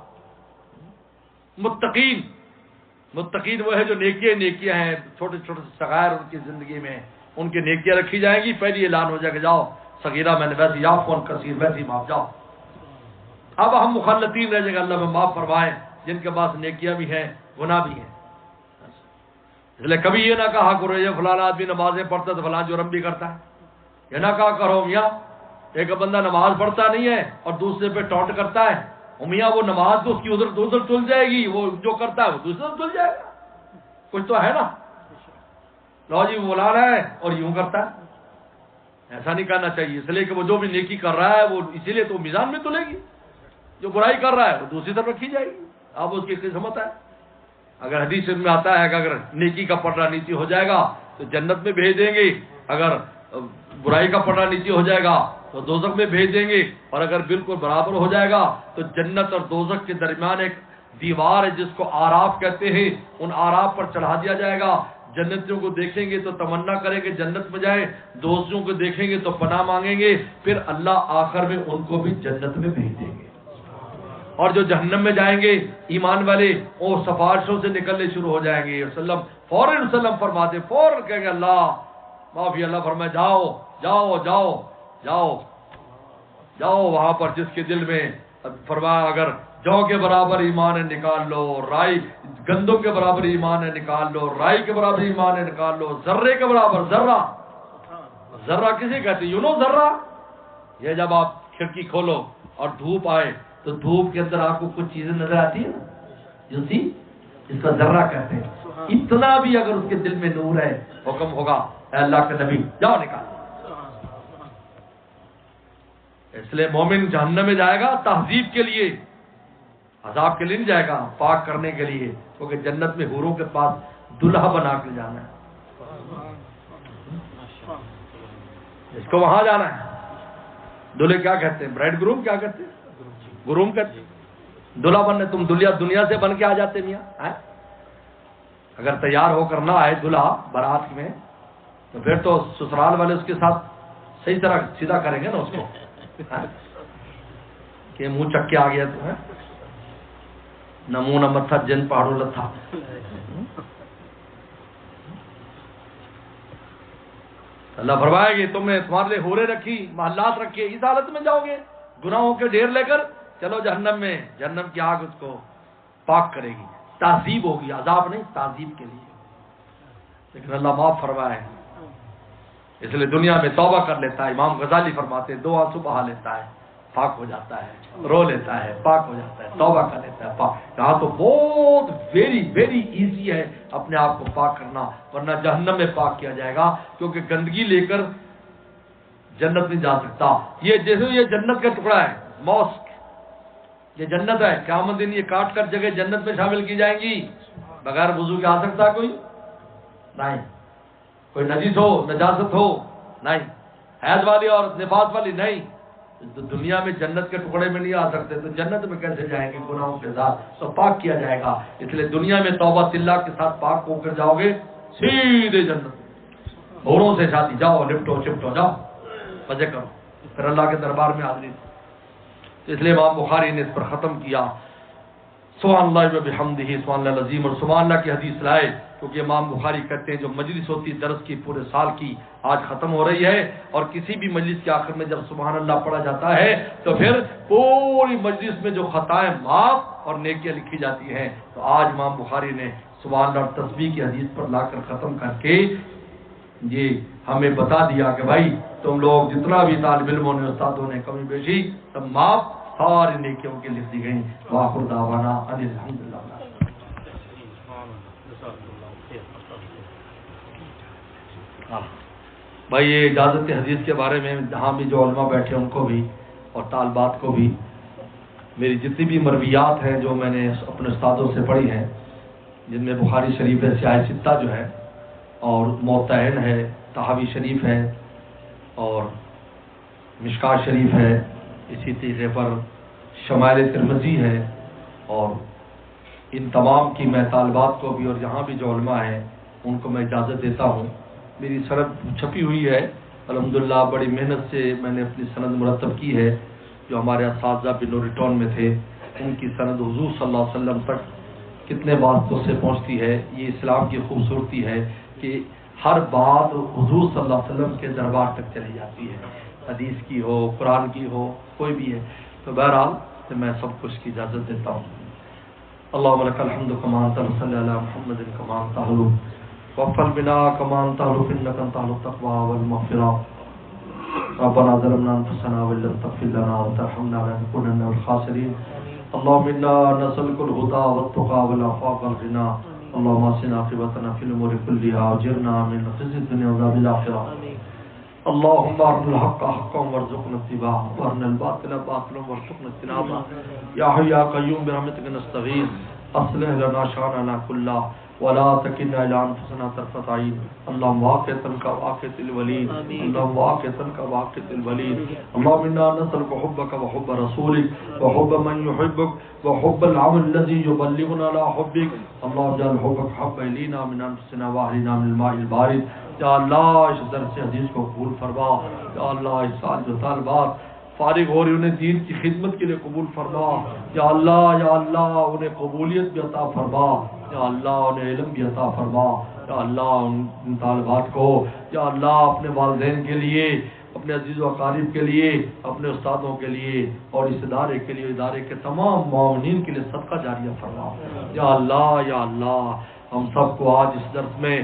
متقین وہ ہے جو نیکیاں ہیں، چھوٹے چھوٹے صغائر ان کی زندگی میں، ان کی نیکیاں رکھی جائیں گی، پہلی اعلان ہو جائے کہ جاؤ صغیرہ میں نے ویسی یاف کون کثیر ویسی معاف جاؤ۔ اب ہم مخلطین رہ جائیں گے، اللہ میں معاف فرمائے، جن کے پاس نیکیاں بھی ہیں گناہ بھی ہیں، اس لیے کبھی یہ نہ کہا کرو یہ فلاں آدمی نمازیں پڑھتا تو فلاں جرم بھی کرتا ہے، یہ نہ کہا کرو میاں ایک بندہ نماز پڑھتا نہیں ہے اور دوسرے پہ ٹونٹ کرتا ہے، میاں وہ نماز تو اس کی ادھر تل جائے گی، وہ جو کرتا ہے وہ دوسرے تل جائے گا، کچھ تو ہے نا، لو جی وہ مولانا ہے اور یوں کرتا ہے، ایسا نہیں کرنا چاہیے، اس لیے کہ وہ جو بھی نیکی کر رہا ہے وہ اسی لیے تو میزان میں تلے گی، جو برائی کر رہا ہے وہ دوسری طرف رکھی جائے گی، اب اس کی قسمت ہے۔ اگر حدیث میں آتا ہے کہ اگر نیکی کا پڑھنا نیچے ہو جائے گا تو جنت میں بھیج دیں گے، اگر برائی کا پڑھنا نیچے ہو جائے گا تو دوزخ میں بھیج دیں گے، اور اگر بالکل برابر ہو جائے گا تو جنت اور دوزخ کے درمیان ایک دیوار ہے جس کو آراف کہتے ہیں، ان آراف پر چڑھا دیا جائے گا، جنتیوں کو دیکھیں گے تو تمنا کریں گے جنت میں جائیں، دوستوں کو دیکھیں گے تو پناہ مانگیں گے، پھر اللہ آخر میں ان کو بھی جنت میں بھیج دیں گے، اور جو جہنم میں جائیں گے ایمان والے وہ سفارشوں سے نکلنے شروع ہو جائیں گے، فوراً فرماتے فوراً کہیں گے اللہ معافی، اللہ فرمائے جاؤ جاؤ جاؤ جاؤ جاؤ وہاں پر جس کے دل میں فرمایا اگر جو کے برابر ایمان ہے نکال لو، رائی گندوں کے برابر ایمان ہے نکال لو، رائی کے برابر ایمان ہے نکال لو، ذرے کے برابر، ذرہ کسے کہتے ہیں، ذرہ، یہ جب آپ کھڑکی کھولو اور دھوپ آئے تو دھوپ کے اندر آپ کو کچھ چیزیں نظر آتی ہیں جو اس کا ذرہ کہتے ہیں، اتنا بھی اگر اس کے دل میں نور ہے حکم ہوگا اے اللہ کے نبی جاؤ نکال، اس لیے مومن جہنم میں جائے گا تہذیب کے لیے، عذاب کے لیے نہیں جائے گا، پاک کرنے کے لیے، کیونکہ جنت میں حوروں کے پاس دلہا بنا کے جانا ہے، اس کو وہاں جانا ہے۔ دلہے کیا کہتے ہیں، برائڈ گروم کیا کہتے ہیں، گروم کہتے ہیں، دلہا بننے، تم دنیا سے بن کے آ جاتے میاں، اگر تیار ہو کر نہ آئے دلہا بارات میں تو پھر تو سسرال والے اس کے ساتھ صحیح طرح سیدھا کریں گے نا اس کو کہ منہ چک کے آ گیا تو ہے نہ منہ نہ متھا جن پہاڑوں لتھا. اللہ فرمائے گی تم نے تمہارے لیے حوریں رکھی، محلات رکھے، اس حالت میں جاؤ گے گناہوں کے ڈھیر لے کر چلو جہنم میں. جہنم کی آگ اس کو پاک کرے گی، تعذیب ہوگی، عذاب نہیں تعذیب کے لیے. لیکن اللہ معاف فرمائے اس لیے دنیا میں توبہ کر لیتا ہے. امام غزالی فرماتے ہیں 2 آنسو بہا لیتا ہے پاک ہو جاتا ہے، رو لیتا ہے پاک ہو جاتا ہے، توبہ کر لیتا ہے پاک. یہاں تو بہت ویری ویری ایزی ہے اپنے آپ کو پاک کرنا، ورنہ جہنم میں پاک کیا جائے گا کیونکہ گندگی لے کر جنت نہیں جا سکتا. یہ جیسے یہ جنت کا ٹکڑا ہے، ماسک یہ جنت ہے، قیامت دن یہ کاٹ کر جگہ جنت میں شامل کی جائیں گی. بغیر وضو کے آ سکتا کوئی نہیں، کوئی نجس ہو نجاست ہو نہیں، حیض والی اور نفاس والی نہیں. تو دنیا میں جنت کے ٹکڑے میں نہیں آ سکتے تو جنت میں کیسے جائیں گے؟ گناہوں کے ساتھ تو پاک کیا جائے گا. اس لیے دنیا میں توبہ اللہ کے ساتھ پاک ہو کر جاؤ گے سیدھے جنت. حوروں سے شادی، جاؤ لپٹو چپٹو جاؤ مزے کرو، پھر اللہ کے دربار میں حاضری. اس لیے امام بخاری نے اس پر ختم کیا سبحان اللہ و بحمدہ سبحان اللہ العظیم، اور سبحان اللہ کی حدیث لائے کیونکہ امام بخاری کہتے ہیں جو مجلس ہوتی درس کی پورے سال کی آج ختم ہو رہی ہے، اور کسی بھی مجلس کے آخر میں جب سبحان اللہ پڑھا جاتا ہے تو پھر پوری مجلس میں جو خطائیں معاف اور نیکیاں لکھی جاتی ہیں. تو آج امام بخاری نے سبحان اللہ اور تسبیح کی حدیث پر لا کر ختم کر کے یہ ہمیں بتا دیا کہ بھائی تم لوگ جتنا بھی طالب علموں نے استادوں نے کمی بیشی سب معاف، ساری نیکیوں کی لکھ دی گئی. وآخر دعوانا ان الحمدللہ. بھائی یہ اجازت حدیث کے بارے میں جہاں بھی جو علماء بیٹھے ان کو بھی اور طالبات کو بھی میری جتنی بھی مرویات ہیں جو میں نے اپنے استادوں سے پڑھی ہیں، جن میں بخاری شریف ہے، سیاہ ستہ جو ہے، اور موطئن ہے، تحاوی شریف ہے، اور مشکات شریف ہے، اسی طریقے پر شمائل ترمذی ہے، اور ان تمام کی میں طالبات کو بھی اور یہاں بھی جو علماء ہیں ان کو میں اجازت دیتا ہوں. میری سند چھپی ہوئی ہے الحمدللہ، بڑی محنت سے میں نے اپنی سند مرتب کی ہے. جو ہمارے اساتذہ بنوری ٹاؤن میں تھے ان کی سند حضور صلی اللہ علیہ وسلم تک کتنے واسطوں سے پہنچتی ہے. یہ اسلام کی خوبصورتی ہے کہ ہر بات حضور صلی اللہ علیہ وسلم کے دربار تک چلی جاتی ہے، حدیث کی ہو، قرآن کی ہو، کوئی بھی ہے. تو بہرحال میں سب کچھ کی اجازت دیتا ہوں. اللہم لک الحمد کما انت صلی علی محمد کما انت اہل وفل بنا کما انت اہل انک انت اہل التقوی والمغفرہ. ربنا ظلمنا انفسنا وان لم تغفر لنا وترحمنا لنكونن من الخاسرین. اللهم انا نسألك الهدى والتقى والعفاف والغنى. اللهم اصلح عاقبتنا في الامور كلها واجرنا من خزي الدنيا وعذاب الاخره. اللهم ارنا الحق حقا وارزقنا اتباعه وارنا الباطل باطلا وارزقنا اجتنابه. يا حي يا قيوم برحمتك نستغيث اصلح لنا شاننا كله ولا تكلنا الى انفسنا طرفة عين. اللهم واقعتن كواقعة الوليد، اللهم واقعتن كواقعة الوليد. اللهم انا نسألك حبك وحب رسولك وحب من يحبك وحب العمل الذي يبلغنا على حبك. اللهم اجعل حبك حب الينا من انفسنا واهلنا من الماء البارد. یا اللہ اس درس حدیث کو قبول فرما. یا اللہ اس سال جو طالبات فارغ ہو رہی انہیں دین کی خدمت کے لیے قبول فرما. یا اللہ انہیں قبولیت بھی عطا فرما. یا اللہ انہیں علم بھی عطا فرما. یا اللہ ان طالبات کو یا اللہ اپنے والدین کے لیے، اپنے عزیز و اقارب کے لیے، اپنے استادوں کے لیے اور اس ادارے کے لیے، ادارے کے تمام معاونین کے لیے صدقہ جاریہ فرما. یا اللہ ہم سب کو آج اس درس میں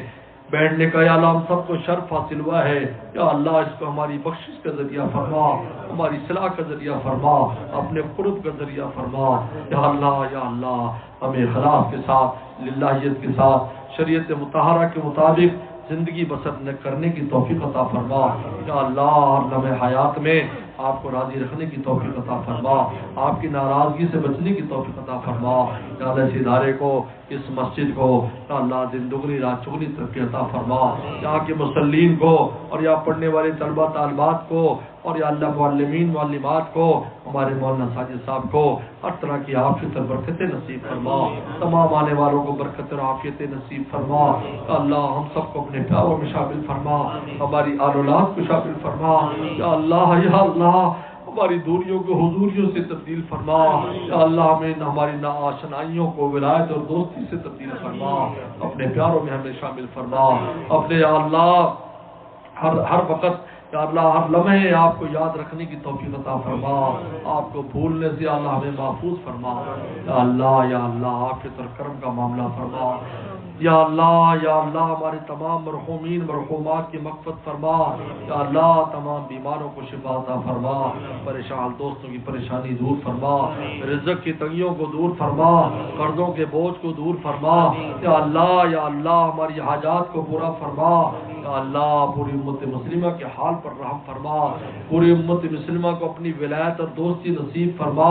بیٹھنے کا یا اللہ ہم سب کو شرف حاصل ہوا ہے. یا اللہ اس کو ہماری بخشش کا ذریعہ فرما، ہماری اصلاح کا ذریعہ فرما، اپنے قرب کا ذریعہ فرما. یا اللہ ہمیں اخلاص کے ساتھ، للہیت کے ساتھ، شریعت مطہرہ کے مطابق زندگی بسر کرنے کی توفیق عطا فرما. یا اللہ ہر لمحے حیات میں آپ کو راضی رکھنے کی توفیق عطا فرما، آپ کی ناراضگی سے بچنے کی توفیق عطا فرما. یا اللہ اس ادارے کو، اس مسجد کو یا اللہ دن دگنی رات چگنی ترقی عطا فرما. یہاں کے مسلین کو اور یہاں پڑھنے والے طلبہ طالبات کو اور یا اللہ معلمین معلمات کو، ہمارے مولانا ساجد صاحب کو ہر طرح کی عافیت اور برکتیں نصیب فرما، تمام آنے والوں کو برکت اور عافیتیں نصیب فرما، یا اللہ ہم سب کو اپنے پیاروں میں شامل فرما، ہماری آل اولاد کو شامل فرما، یا اللہ ہماری دوریوں کو حضوریوں سے تبدیل فرما، یا اللہ ہمیں ہماری ناآشنائیوں کو ولایت اور دوستی سے تبدیل فرما، اپنے پیاروں میں ہمیں شامل فرما، اپنے یا اللہ ہر وقت یا اللہ ہر لمحے آپ کو یاد رکھنے کی توفیق عطا فرما، آپ کو بھولنے سے یا اللہ ہمیں محفوظ فرما، یا اللہ عافیت اور کرم کا معاملہ فرما، یا اللہ ہمارے تمام مرحومین مرحومات کی مغفرت فرما، یا اللہ تمام بیماروں کو شفا عطا فرما، پریشان دوستوں کی پریشانی دور فرما، رزق کی تنگیوں کو دور فرما، قرضوں کے بوجھ کو دور فرما، یا اللہ ہماری حاجات کو پورا فرما، یا اللہ پوری امت مسلمہ کے حال پر رحم فرما، پوری امت مسلمہ کو اپنی ولایت اور دوستی نصیب فرما،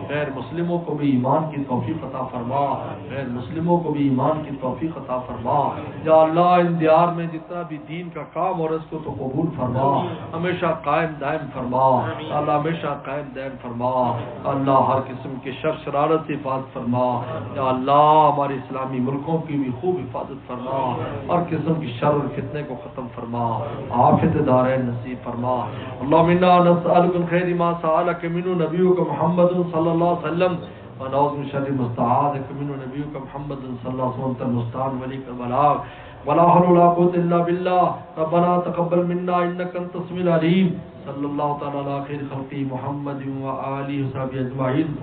غیر مسلموں کو بھی ایمان کی توفیق عطا فرما، غیر مسلموں کو بھی ایمان کی توفیق عطا فرما، یا اللہ ان دیار میں جتنا بھی دین کا کام اور اس کو تو قبول فرما، ہمیشہ قائم دائم فرما، اللہ ہمیشہ قائم دائم فرما، اللہ ہر قسم کے شر شرارت سے حفاظت فرما، یا اللہ ہمارے اسلامی ملکوں کی بھی خوب حفاظت فرما، ہر قسم کی شر اور فتنے کو ختم فرما، عافیت دارین نصیب فرما، اللہم انا نسألک من خیر ما سألک منہ نبیک محمد صلی اللہ علیہ وسلم، ونعوذ من شر ما استعاذک منہ نبیک محمد صلی اللہ علیہ وسلم، المستعان ولیک البلاغ، ولا حول ولا قوة الا باللہ، ربنا تقبل منا انک انت السمیع العلیم، صلی اللہ تعالی علی خیر خلقہ محمد و آلہ وصحبہ اجمعین۔